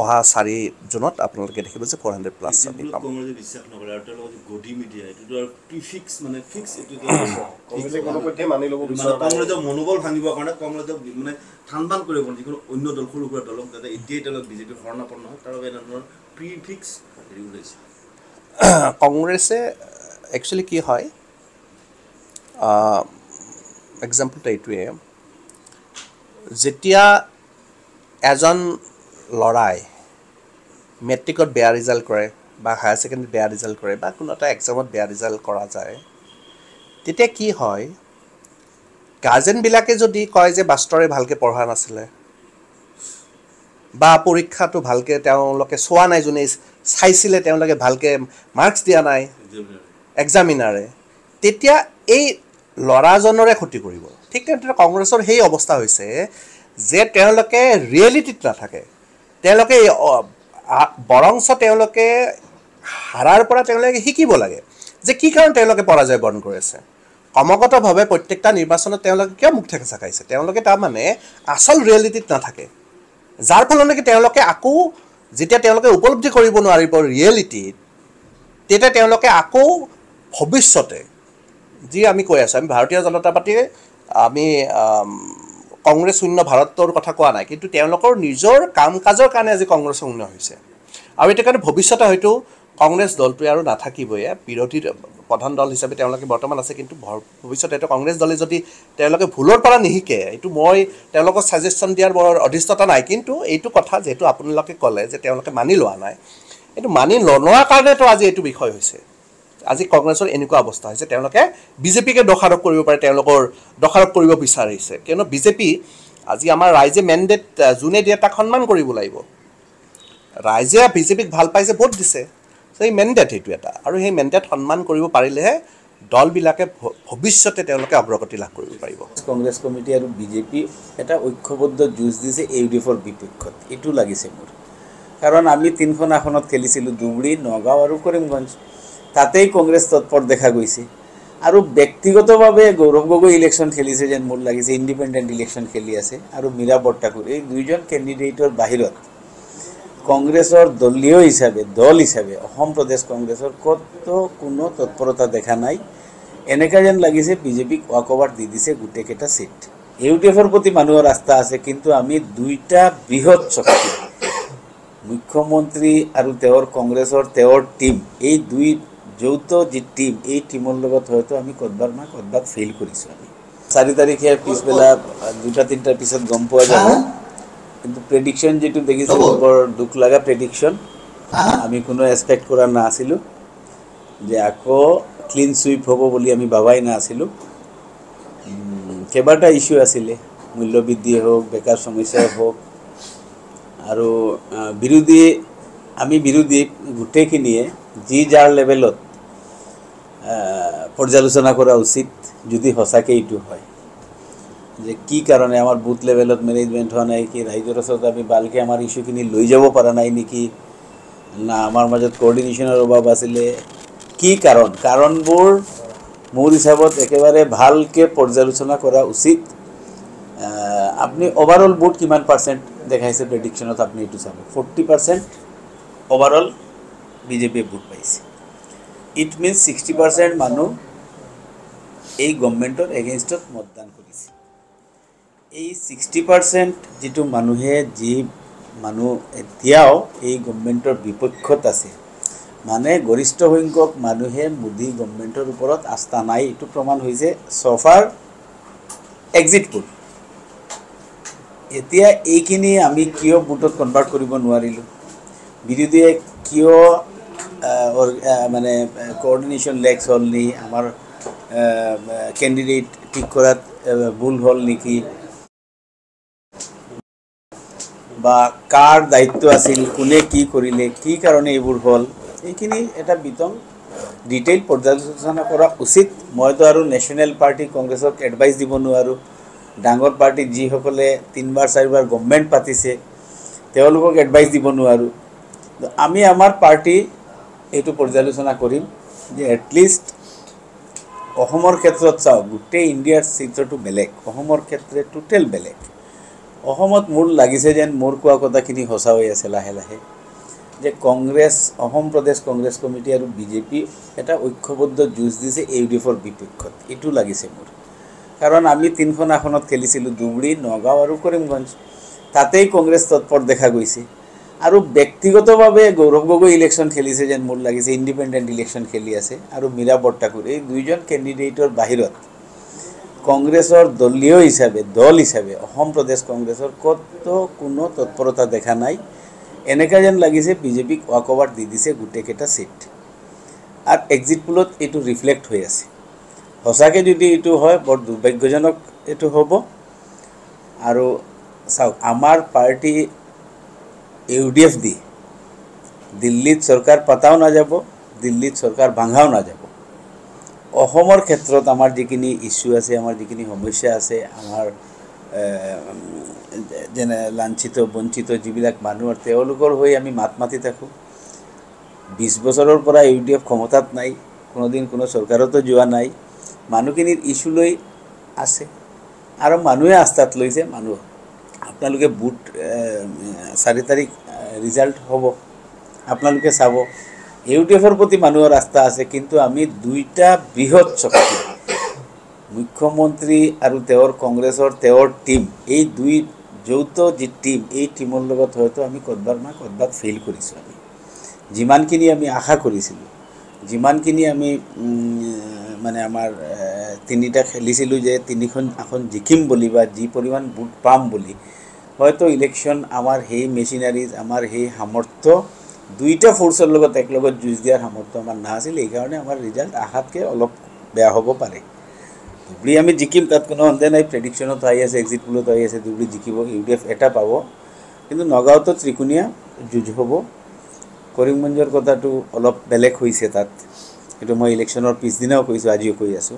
অহা 4 জুনত আপোনালোকে দেখিব যে 400+ আমি পাম। বিশ্বাস নকৰে আৰু তেওঁলোকে গধি মিডিয়া এইটো আৰু ফিক্স মানে ফিক্স এইটো কংগ্ৰেছৰ মনোবল ভাঙিবৰ কাৰণে কংগ্ৰেছক মানে ঠাণ্ডান কৰিব যিকোনো অন্য দল সৰু সুৰা দলক যাতে এতিয়াই তেওঁলোক বিজেপিৰ শৰণাপন্ন হয় তাৰ বাবে এনেধৰণৰ প্ৰিফিক্স হেৰি ওলাইছে। কংগ্ৰেছে একচুৱেলি কি হয়, এক্সাম্পলটো এইটোৱে, যেতিয়া এজন ল'ৰাই মেট্ৰিকত বেয়া ৰিজাল্ট কৰে বা হায়াৰ ছেকেণ্ডেৰীত বেয়া ৰিজাল্ট কৰে বা কোনো এটা এক্সামত বেয়া ৰিজাল্ট কৰা যায়, তেতিয়া কি হয়, গাৰ্জেনবিলাকে যদি কয় যে মাষ্টৰে ভালকৈ পঢ়া নাছিলে বা পৰীক্ষাটো ভালকৈ তেওঁলোকে চোৱা নাই, যোনে চাইছিলে তেওঁলোকে ভালকৈ মাৰ্কছ দিয়া নাই এক্সামিনাৰে, তেতিয়া এই ল'ৰাজনৰে ক্ষতি কৰিব। ঠিক তেনেদৰে কংগ্ৰেছৰ সেই অৱস্থা হৈছে যে তেওঁলোকে ৰিয়েলিটিত নাথাকে, তেওঁলোকে বৰঞ্চ তেওঁলোকে হাৰাৰ পৰা তেওঁলোকে শিকিব লাগে যে কি কাৰণ তেওঁলোকে পৰাজয় বৰণ কৰি আছে। ক্ৰমাগতভাৱে প্ৰত্যেকটা নিৰ্বাচনত তেওঁলোকে কিয় মুখ থেকেচা খাইছে, তেওঁলোকে তাৰমানে আচল ৰিয়েলিটিত নাথাকে, যাৰ ফলত নেকি তেওঁলোকে আকৌ যেতিয়া তেওঁলোকে উপলব্ধি কৰিব নোৱাৰিব ৰিয়েলিটিত, তেতিয়া তেওঁলোকে আকৌ ভৱিষ্যতে যি আমি কৈ আছোঁ, আমি ভাৰতীয় জনতা পাৰ্টীয়ে আমি কংগ্ৰেছ শূন্য ভাৰতৰ কথা কোৱা নাই, কিন্তু তেওঁলোকৰ নিজৰ কাম কাজৰ কাৰণে আজি কংগ্ৰেছ শূন্য হৈছে। আৰু এইটো কাৰণে ভৱিষ্যতে হয়তো কংগ্ৰেছ দলটোৱে আৰু নাথাকিবই, বিৰোধী প্ৰধান দল হিচাপে তেওঁলোকে বৰ্তমান আছে, কিন্তু ভৱিষ্যতে এইটো কংগ্ৰেছ দলে যদি তেওঁলোকে ভুলৰ পৰা নিশিকে, এইটো মই তেওঁলোকক ছাজেশ্যন দিয়াৰ বৰ অধিষ্ঠতা নাই, কিন্তু এইটো কথা যিহেতু আপোনালোকে ক'লে যে তেওঁলোকে মানি লোৱা নাই, এইটো মানি নোলোৱাৰ কাৰণেতো আজি এইটো বিষয় হৈছে। আজি কংগ্ৰেছৰ এনেকুৱা অৱস্থা হৈছে, তেওঁলোকে বিজেপিকে দোষাৰোপ কৰিব পাৰে, তেওঁলোকৰ দোষাৰোপ কৰিব বিচাৰিছে, কিয়নো বিজেপি আজি আমাৰ ৰাইজে মেণ্ডেট যোনে দিয়ে তাক সন্মান কৰিব লাগিব। ৰাইজে বিজেপিক ভাল পাইছে, ভোট দিছে, সেই মেণ্ডেট সেইটো এটা, আৰু সেই মেণ্ডেট সন্মান কৰিব পাৰিলেহে দলবিলাকে ভৱিষ্যতে তেওঁলোকে অগ্ৰগতি লাভ কৰিব পাৰিব। কংগ্ৰেছ কমিটি আৰু বিজেপি এটা ঐক্যবদ্ধ যুঁজ দিছে ইউডিএফৰ বিপক্ষত, এইটো লাগিছে মোৰ। কাৰণ আমি 3খন আসনত খেলিছিলোঁ, ধুবুৰী, নগাঁও আৰু কৰিমগঞ্জ, তাতেই কংগ্ৰেছ তৎপৰ দেখা গৈছে। আৰু ব্যক্তিগতভাৱে গৌৰৱ গগৈ ইলেকশ্যন খেলিছে যেন মোৰ লাগিছে, ইণ্ডিপেণ্ডেণ্ট ইলেকশ্যন খেলি আছে, আৰু মীৰা বৰঠাকুৰ, এই 2জন কেণ্ডিডেটৰ বাহিৰত কংগ্ৰেছৰ দলীয় হিচাপে দল হিচাপে অসম প্ৰদেশ কংগ্ৰেছৰ কত কোনো তৎপৰতা দেখা নাই। এনেকা যেন লাগিছে বিজেপিক ৱাকঅভাৰ দি দিছে গোটেইকেইটা সিট। ইউডিএফৰ প্ৰতি মানুহৰ আস্থা আছে, কিন্তু আমি দুইটা বৃহৎ শক্তি মুখ্যমন্ত্ৰী আৰু তেওঁৰ কংগ্ৰেছৰ তেওঁৰ টিম, এই দুই যৌথ যি টিম, এই টিমৰ লগত হয়তো আমি ক'ৰবাত ফেইল কৰিছোঁ। আমি 4 তাৰিখে পিছবেলা 2-3টাৰ পিছত গম পোৱা যাব, কিন্তু প্ৰেডিকশ্যন যেটো দেখিছোঁ বৰ দুখ লগা প্ৰেডিকশ্যন। আমি কোনো এক্সপেক্ট কৰা নাছিলোঁ যে আকৌ ক্লিন সুইপ হ'ব বুলি আমি ভাবাই নাছিলোঁ। কেইবাটা ইস্যু আছিলে, মূল্যবৃদ্ধি হওক, বেকাৰ সমস্যাই হওক, আৰু আমি বিৰোধী গোটেইখিনিয়ে যি যাৰ লেভেলত পৰ্যালোচনা কৰা উচিত, যদি সঁচাকৈ এইটো হয় যে কি কাৰণে আমাৰ বুথ লেভেলত মেনেজমেণ্ট হোৱা নাই, কি ৰাইজৰ ওচৰত আমি ভালকৈ আমাৰ ইস্যুখিনি লৈ যাব পৰা নাই নেকি, না আমাৰ মাজত কোঅৰ্ডিনেশ্যনৰ অভাৱ আছিলে, কি কাৰণবোৰ মোৰ হিচাপত একেবাৰে ভালকৈ পৰ্যালোচনা কৰা উচিত। আপুনি ওভাৰঅল বুথ কিমান পাৰ্চেণ্ট দেখাইছে প্ৰেডিকশ্যনত, আপুনি এইটো চাব 40% ওভাৰঅল বিজেপিয়ে ভোট পাইছে। ইট মিনছ 60% মানুহ এই গভৰ্ণমেণ্টৰ এগেইনষ্টত মতদান কৰিছে। এই 60% যিটো মানুহে এতিয়াও এই গভৰ্ণমেণ্টৰ বিপক্ষত আছে, মানে গৰিষ্ঠ সংখ্যক মানুহে মোদী গভৰ্ণমেণ্টৰ ওপৰত আস্থা নাই। এইটো প্ৰমাণ হৈছে ছফাৰ এক্সিট পোল। এতিয়া এইখিনি আমি কিয় ভোটত কনভাৰ্ট কৰিব নোৱাৰিলোঁ, বিৰোধীয়ে কিয় মানে কোঅৰ্ডিনেশ্যন লেক্স হ'ল নি, আমাৰ কেণ্ডিডেট ঠিক কৰাত ভুল হ'ল নেকি, বা কাৰ দায়িত্ব আছিল, কোনে কি কৰিলে, কি কাৰণে এইবোৰ হ'ল, এইখিনি এটা বিতং ডিটেইল পৰ্যালোচনা কৰা উচিত। মইতো আৰু নেশ্যনেল পাৰ্টি কংগ্ৰেছক এডভাইচ দিব নোৱাৰোঁ। ডাঙৰ পাৰ্টি যিসকলে 3-4বাৰ গভৰ্ণমেণ্ট পাতিছে তেওঁলোকক এডভাইচ দিব নোৱাৰোঁ। আমি আমাৰ পাৰ্টি এইটো পৰ্যালোচনা কৰিম যে এটলিষ্ট অসমৰ ক্ষেত্ৰত চাওক, গোটেই ইণ্ডিয়াৰ চিত্ৰটো বেলেগ, অসমৰ ক্ষেত্ৰত টোটেল বেলেগ। অসমত মোৰ লাগিছে যেন মোৰ কোৱা কথাখিনি সঁচা হৈ আছে লাহে লাহে, যে কংগ্ৰেছ, অসম প্ৰদেশ কংগ্ৰেছ কমিটি আৰু বিজেপি এটা ঐক্যবদ্ধ যুঁজ দিছে ইউডিএফৰ বিপক্ষত, এইটো লাগিছে মোৰ। কাৰণ আমি 3খন আসনত খেলিছিলোঁ, ধুবুৰী, নগাঁও আৰু কৰিমগঞ্জ। তাতেই কংগ্ৰেছ তৎপৰ দেখা গৈছে। আৰু ব্যক্তিগতভাৱে গৌৰৱ গগৈ ইলেকশ্যন খেলিছে যেন মোৰ লাগিছে, ইণ্ডিপেণ্ডেণ্ট ইলেকশ্যন খেলি আছে। আৰু মীৰা বৰঠাকুৰ, এই দুইজন কেণ্ডিডেটৰ বাহিৰত কংগ্ৰেছৰ দলীয় হিচাপে দল হিচাপে অসম প্ৰদেশ কংগ্ৰেছৰ কত কোনো তৎপৰতা দেখা নাই। এনেকা যেন লাগিছে বিজেপিক ৱাকঅভাৰ দি দিছে গোটেইকেইটা সিট। আৰু এক্সিট পোলত এইটো ৰিফ্লেক্ট হৈ আছে। সঁচাকৈ যদি এইটো হয় বৰ দুৰ্ভাগ্যজনক এইটো হ'ব। আৰু চাওক, আমাৰ পাৰ্টি ইউডিএফ দি দিল্লীত চৰকাৰ পাতাও নাযাব, দিল্লীত চৰকাৰ ভাঙাও নাযাব। অসমৰ ক্ষেত্ৰত আমাৰ যিখিনি ইস্যু আছে, আমাৰ যিখিনি সমস্যা আছে, আমাৰ যেনে লাঞ্ছিত বঞ্চিত যিবিলাক মানুহৰ, তেওঁলোকৰ হৈ আমি মাত মাতি থাকোঁ। 20 বছৰৰ পৰা ইউডিএফ ক্ষমতাত নাই, কোনোদিন কোনো চৰকাৰতো যোৱা নাই। মানুহখিনিৰ ইস্যু লৈ আছে আৰু মানুহে আস্থাত লৈছে। আপোনালোকে ভোট 4 তাৰিখ ৰিজাল্ট হ'ব, আপোনালোকে চাব। ইউডিএফৰ প্ৰতি মানুহৰ আস্থা আছে, কিন্তু আমি দুইটা বৃহৎ শক্তি মুখ্যমন্ত্ৰী আৰু তেওঁৰ কংগ্ৰেছৰ তেওঁৰ টিম, এই দুই যৌথ যি টিম, এই টিমৰ লগত হয়তো আমি ক'ৰবাত ফেইল কৰিছোঁ। আমি যিমানখিনি আমি আশা কৰিছিলোঁ, যিমানখিনি আমি মানে আমাৰ 3টা খেলিছিলোঁ যে 3খন আসন জিকিম বুলি বা যি পৰিমাণ ভোট পাম বুলি, হয়তো ইলেকশ্যন আমাৰ সেই মেচিনাৰিজ, আমাৰ সেই সামৰ্থ্য, দুইটা ফ'ৰ্চৰ লগত একেলগত যুঁজ দিয়াৰ সামৰ্থ্য আমাৰ নাছিল। এইকাৰণে আমাৰ ৰিজাল্ট আশাতকৈ অলপ বেয়া হ'ব পাৰে। ধুবুৰী আমি জিকিম, তাত কোনো সন্দেহ নাই। প্ৰেডিকশ্যনত আহি আছে, এক্সিট পোলত আহি আছে, ধুবুৰী জিকিব, ইউডিএফ এটা পাব। কিন্তু নগাঁৱতো ত্ৰিকোণীয়া যুঁজ হ'ব। কৰিমগঞ্জৰ কথাটো অলপ বেলেগ হৈছে তাত, এইটো মই ইলেকশ্যনৰ পিছদিনাও কৈছোঁ, আজিও কৈ আছোঁ।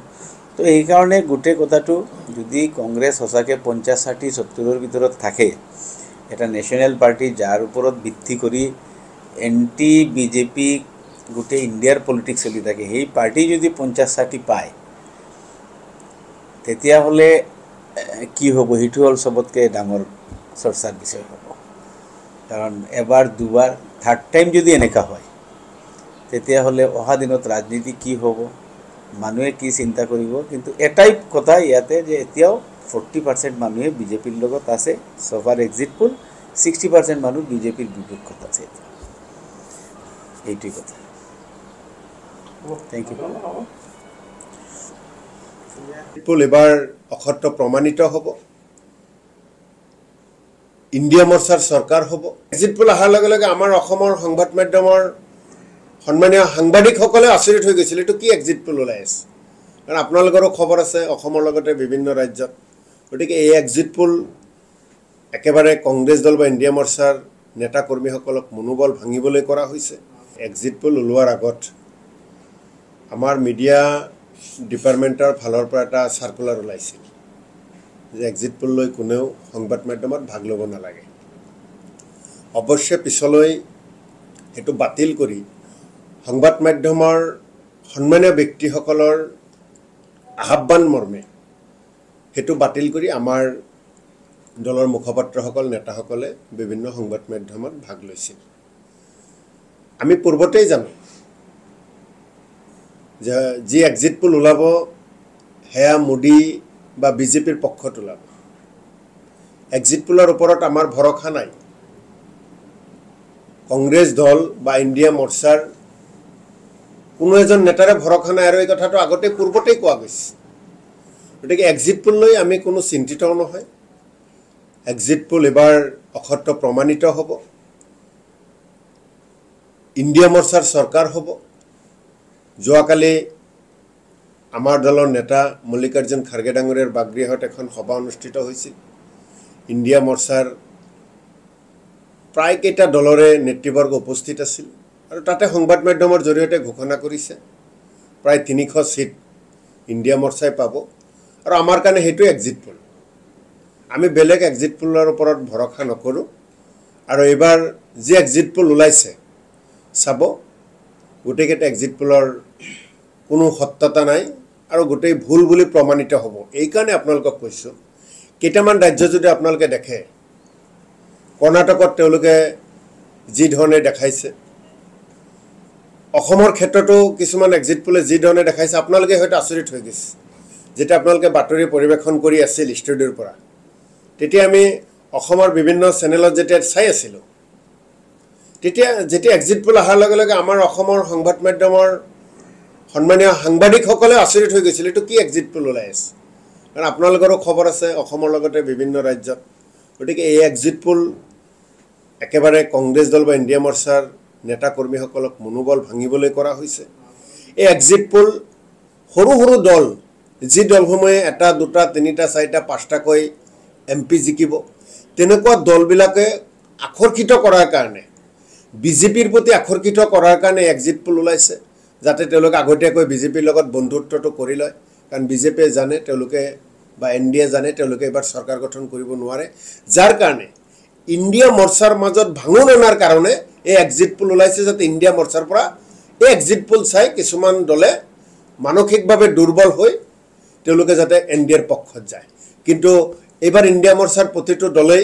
তো এইকাৰণে গোটেই কথাটো যদি কংগ্ৰেছ সঁচাকৈ 50-60-70ৰ ভিতৰত থাকে, এটা নেশ্যনেল পাৰ্টি যাৰ ওপৰত ভিত্তি কৰি এণ্টি বিজেপি গোটেই ইণ্ডিয়াৰ পলিটিক্স চলি থাকে, সেই পাৰ্টি যদি 50-60 পায়, তেতিয়াহ'লে কি হ'ব, সেইটো হ'ল চবতকৈ ডাঙৰ চৰ্চাৰ বিষয় হ'ব। কাৰণ এবাৰ দুবাৰ থাৰ্ড টাইম যদি এনেকুৱা হয় তেতিয়াহ'লে অহা দিনত ৰাজনীতি কি হ'ব, মানুহে কি চিন্তা কৰিব। কিন্তু এটাই কথা ইয়াতে যে এতিয়াও 40% মানুহে বিজেপিৰ লগত আছে, সফাৰ এক্সিট পোল 60% মানুহ বিজেপিৰ বিপক্ষত আছে। এইটোৱেই কথা। Thank U. পোল এবাৰ অসত্য প্ৰমাণিত হ'ব, ইণ্ডিয়া মৰ্চাৰ চৰকাৰ হ'ব। এক্সিট পোল অহাৰ লগে লগে আমাৰ অসমৰ সংবাদ মাধ্যমৰ সন্মানীয় সাংবাদিকসকলে আচৰিত হৈ গৈছিল, এইটো কি এক্সিট পোল ওলাই আছে। কাৰণ আপোনালোকৰো খবৰ আছে অসমৰ লগতে বিভিন্ন ৰাজ্যত। গতিকে এই এক্সিট পোল একেবাৰে কংগ্ৰেছ দল বা ইণ্ডিয়া মৰ্চাৰ নেতা কৰ্মীসকলক মনোবল ভাঙিবলৈ কৰা হৈছে। এক্সিট পোল ওলোৱাৰ আগত আমাৰ মিডিয়া ডিপাৰ্টমেণ্টৰ ফালৰ পৰা এটা চাৰ্কুলাৰ ওলাইছিল যে এক্সিট পোল লৈ কোনেও সংবাদ মাধ্যমত ভাগ ল'ব নালাগে। অৱশ্যে পিছলৈ সেইটো বাতিল কৰি সংবাদ মাধ্যমৰ সন্মানীয় ব্যক্তিসকলৰ আহ্বান মৰ্মে সেইটো বাতিল কৰি আমাৰ দলৰ মুখপাত্ৰসকল নেতাসকলে বিভিন্ন সংবাদ মাধ্যমত ভাগ লৈছিল। আমি পূৰ্বতেই জানো যে যি এক্সিট পোল ওলাব সেয়া মোদী বা বিজেপিৰ পক্ষত ওলাব। এক্সিট পোলৰ ওপৰত আমাৰ ভৰসা নাই। কংগ্ৰেছ দল বা ইণ্ডিয়া মৰ্চাৰ কোনো এজন নেতাৰে ভৰসা নাই, আৰু এই কথাটো আগতে পূৰ্বতেই কোৱা গৈছে। গতিকে এক্সিট পোল লৈ আমি কোনো চিন্তিতও নহয়। এক্সিট পোল এবাৰ অসত্য প্ৰমাণিত হ'ব, ইণ্ডিয়া মৰ্চাৰ চৰকাৰ হ'ব। যোৱাকালি আমাৰ দলৰ নেতা মল্লিকাৰ্জুন খাৰ্গে ডাঙৰীয়াৰ বাগগৃহত এখন সভা অনুষ্ঠিত হৈছিল। ইণ্ডিয়া মৰ্চাৰ প্ৰায় কেইটা দলৰে নেতৃবৰ্গ উপস্থিত আছিল, আৰু তাতে সংবাদ মাধ্যমৰ জৰিয়তে ঘোষণা কৰিছে প্ৰায় 300 সিট ইণ্ডিয়া মৰ্চাই পাব। আৰু আমাৰ কাৰণে সেইটো এক্সিট পোল। আমি বেলেগ এক্সিট পোলৰ ওপৰত ভৰসা নকৰোঁ। আৰু এইবাৰ যি এক্সিট পোল ওলাইছে চাব, গোটেইকেইটা এক্সিট পোলৰ কোনো সত্যতা নাই আৰু গোটেই ভুল বুলি প্ৰমাণিত হ'ব। এইকাৰণে আপোনালোকক কৈছোঁ, কেইটামান ৰাজ্য যদি আপোনালোকে দেখে, কৰ্ণাটকত তেওঁলোকে যি ধৰণে দেখাইছে, অসমৰ ক্ষেত্ৰতো কিছুমান এক্সিট পোলে যি ধৰণে দেখাইছে, আপোনালোকে হয়তো আচৰিত হৈ গৈছে। যেতিয়া আপোনালোকে বাতৰি পৰিৱেশন কৰি আছিল ষ্টুডিঅ'ৰ পৰা, তেতিয়া আমি অসমৰ বিভিন্ন চেনেলত যেতিয়া চাই আছিলোঁ, তেতিয়া যেতিয়া এক্সিট পোল অহাৰ লগে লগে আমাৰ অসমৰ সংবাদ মাধ্যমৰ সন্মানীয় সাংবাদিকসকলে আচৰিত হৈ গৈছিল, এইটো কি এক্সিট পোল ওলাই আছে। কাৰণ আপোনালোকৰো খবৰ আছে অসমৰ লগতে বিভিন্ন ৰাজ্যত। গতিকে এই এক্সিট পোল একেবাৰে কংগ্ৰেছ দল বা ইণ্ডিয়া মৰ্চাৰ নেতা কৰ্মীসকলক মনোবল ভাঙিবলৈ কৰা হৈছে। এই এক্সিট পোল সৰু সৰু দল, যি দলসমূহে 1, 2, 3, 4, 5টাকৈ MP জিকিব, তেনেকুৱা দলবিলাকে আকৰ্ষিত কৰাৰ কাৰণে, বিজেপিৰ প্ৰতি আকৰ্ষিত কৰাৰ কাৰণে এক্সিট পোল ওলাইছে, যাতে তেওঁলোকে আগতীয়াকৈ বিজেপিৰ লগত বন্ধুত্বটো কৰি লয়। কাৰণ বিজেপিয়ে জানে তেওঁলোকে বা NDA জানে তেওঁলোকে এবাৰ চৰকাৰ গঠন কৰিব নোৱাৰে, যাৰ কাৰণে ইণ্ডিয়া মৰ্চাৰ মাজত ভাঙোন অনাৰ কাৰণে এই এক্সিট পোল ওলাইছে, যাতে ইণ্ডিয়া মৰ্চাৰ পৰা এই এক্সিট পোল চাই কিছুমান দলে মানসিকভাৱে দুৰ্বল হৈ তেওঁলোকে যাতে NDAৰ পক্ষত যায়। কিন্তু এইবাৰ ইণ্ডিয়া মৰ্চাৰ প্ৰতিটো দলেই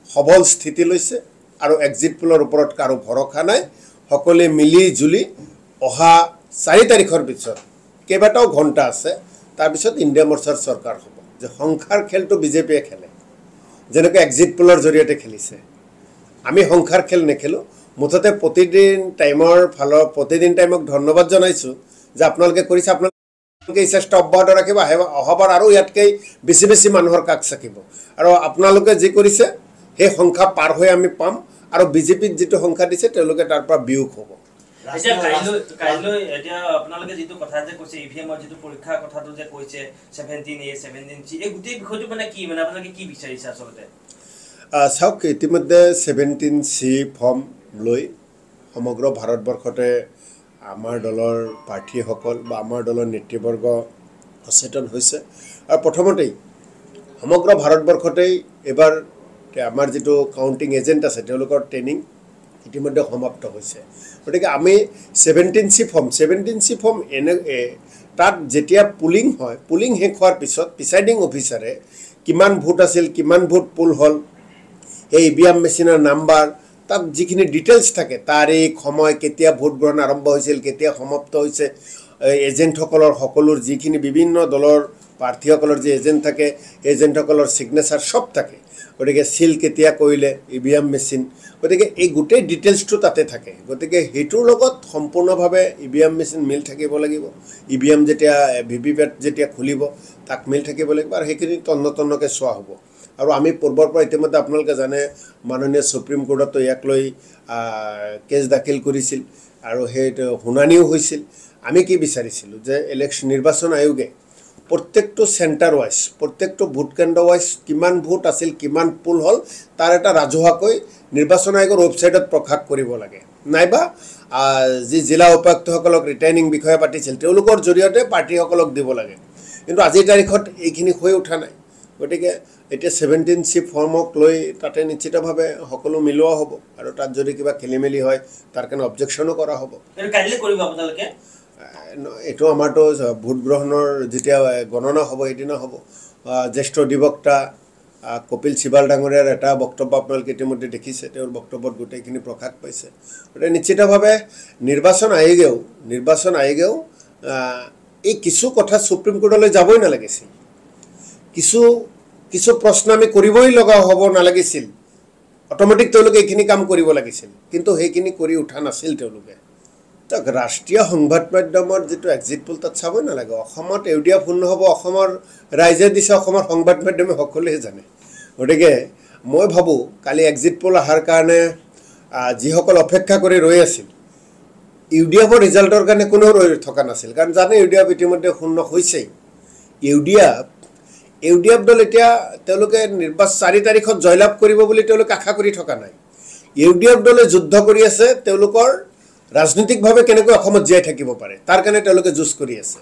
সবল স্থিতি লৈছে, আৰু এক্সিট পোলৰ ওপৰত কাৰো ভৰসা নাই। সকলোৱে মিলি জুলি অহা 4 তাৰিখৰ পিছত কেইবাটাও ঘণ্টা আছে, তাৰপিছত ইণ্ডিয়া মৰ্চাৰ চৰকাৰ হ'ব। যে সংসাৰ খেলটো বিজেপিয়ে খেলে, যেনেকৈ এক্সিট পোলৰ জৰিয়তে খেলিছে। আমি সংসাৰ খেল নেখেলোঁ। মুঠতে প্ৰতিদিন টাইমক ধন্যবাদ জনাইছোঁ যে আপোনালোকে কৰিছে। আপোনালোকে এই চেষ্টা অব্যাহত ৰাখিব, অহাবাৰ আৰু ইয়াতকৈ বেছি বেছি মানুহৰ কাষ চাকিব। আৰু আপোনালোকে যি কৰিছে সেই সংখ্যা পাৰ হৈ আমি পাম, আৰু বিজেপিত যিটো সংখ্যা দিছে তেওঁলোকে তাৰ পৰা বিয়োগ হ'ব। কাইলৈ এতিয়া আপোনালোকে যিটো কথা যে কৈছে EVMৰ যিটো পৰীক্ষাৰ কথাটো যে কৈছে 17A 17C, এই গোটেই বিষয়টো মানে কি, মানে আপোনালোকে কি বিচাৰিছে আচলতে? চাওক, ইতিমধ্যে 17C ফৰ্ম লৈ সমগ্ৰ ভাৰতবৰ্ষতে আমাৰ দলৰ প্ৰাৰ্থীসকল বা আমাৰ দলৰ নেতৃবৰ্গ সচেতন হৈছে। আৰু প্ৰথমতেই সমগ্ৰ ভাৰতবৰ্ষতেই এইবাৰ আমাৰ যিটো কাউণ্টিং এজেণ্ট আছে তেওঁলোকৰ ট্ৰেইনিং ইতিমধ্যে সমাপ্ত হৈছে। গতিকে আমি 17C ফৰ্ম তাত যেতিয়া পুলিং হয়, পুলিং শেষ হোৱাৰ পিছত প্ৰিচাইডিং অফিচাৰে কিমান ভোট আছিল, কিমান ভোট পুল হ'ল, এই EVM মেচিনৰ নাম্বাৰ, তাত যিখিনি ডিটেইলছ থাকে তাৰিখ সময় কেতিয়া ভোট গ্ৰহণ আৰম্ভ হৈছিল কেতিয়া সমাপ্ত হৈছে এজেণ্টসকলৰ সকলোৰ যিখিনি বিভিন্ন দলৰ প্ৰাৰ্থীসকলৰ যি এজেণ্ট থাকে এজেণ্টসকলৰ ছিগনেচাৰ সব থাকে গতিকে সিল কেতিয়া কৰিলে ইভিএম মেচিন গতিকে এই গোটেই ডিটেইলছটো তাতে থাকে গতিকে সেইটোৰ লগত সম্পূৰ্ণভাৱে ইভিএম মেচিন মিল থাকিব লাগিব ইভিএম যেতিয়া ভিভিপেট যেতিয়া খুলিব তাক মিল থাকিব লাগিব আৰু সেইখিনি তন্নতন্নকৈ চোৱা হ'ব আৰু আমি পূৰ্বৰ পৰা ইতিমধ্যে আপোনালোকে জানে মাননীয় সুপ্ৰিম কোৰ্টতো ইয়াক লৈ কেছ দাখিল কৰিছিল আৰু সেইটো শুনানিও হৈছিল আমি কি বিচাৰিছিলোঁ যে নিৰ্বাচন আয়োগে প্ৰত্যেকটো চেণ্টাৰ ৱাইজ প্ৰত্যেকটো ভোট কেন্দ্ৰ ৱাইজ কিমান ভোট আছিল কিমান পুল হ'ল তাৰ এটা ৰাজহুৱাকৈ নিৰ্বাচন আয়োগৰ ৱেবছাইটত প্ৰকাশ কৰিব লাগে নাইবা যি জিলা উপায়ুক্তসকলক ৰিটাৰ্নিং বিষয়া পাতিছিল তেওঁলোকৰ জৰিয়তে পাৰ্টীসকলক দিব লাগে কিন্তু আজিৰ তাৰিখত এইখিনি হৈ উঠা নাই গতিকে এতিয়া 17C ফৰ্মক লৈ তাতে নিশ্চিতভাৱে সকলো মিলোৱা হ'ব আৰু তাত যদি কিবা খেলিমেলি হয় তাৰ কাৰণে অবজেকশ্যনো কৰা হ'ব কাইলৈ কৰিব আপোনালোকে এইটো আমাৰতো ভোট গ্ৰহণৰ যেতিয়া গণনা হ'ব সেইদিনা হ'ব জ্যেষ্ঠ অধিবক্তা কপিল চিবাল ডাঙৰীয়াৰ এটা বক্তব্য আপোনালোকে ইতিমধ্যে দেখিছে তেওঁৰ বক্তব্যত গোটেইখিনি প্ৰকাশ পাইছে গতিকে নিশ্চিতভাৱে নিৰ্বাচন আয়োগেও এই কিছু কথা সুপ্ৰিম কোৰ্টলৈ যাবই নালাগিছিল কিছু প্ৰশ্ন আমি কৰিবই লগা হ'ব নালাগিছিল অট'মেটিক তেওঁলোকে এইখিনি কাম কৰিব লাগিছিল কিন্তু সেইখিনি কৰি উঠা নাছিল তেওঁলোকে ৰাষ্ট্ৰীয় সংবাদ মাধ্যমৰ যিটো এক্সিট পোল তাত চাবই নালাগে অসমত ইউডিএফ শূন্য হ'ব অসমৰ ৰাইজে দিছে অসমৰ সংবাদ মাধ্যমে সকলোৱে জানে গতিকে মই ভাবোঁ কালি এক্সিট পোল অহাৰ কাৰণে যিসকল অপেক্ষা কৰি ৰৈ আছিল ইউডিএফৰ ৰিজাল্টৰ কাৰণে কোনেও ৰৈ থকা নাছিল কাৰণ জানে ইউডিএফ ইতিমধ্যে শূন্য হৈছেই ইউডিএফ দল এতিয়া তেওঁলোকে 4 তাৰিখত জয়লাভ কৰিব বুলি তেওঁলোকে আশা কৰি থকা নাই ইউডিএফ দলে যুদ্ধ কৰি আছে তেওঁলোকৰ ৰাজনৈতিকভাৱে কেনেকৈ অসমত জীয়াই থাকিব পাৰে তাৰ কাৰণে তেওঁলোকে যুঁজ কৰি আছে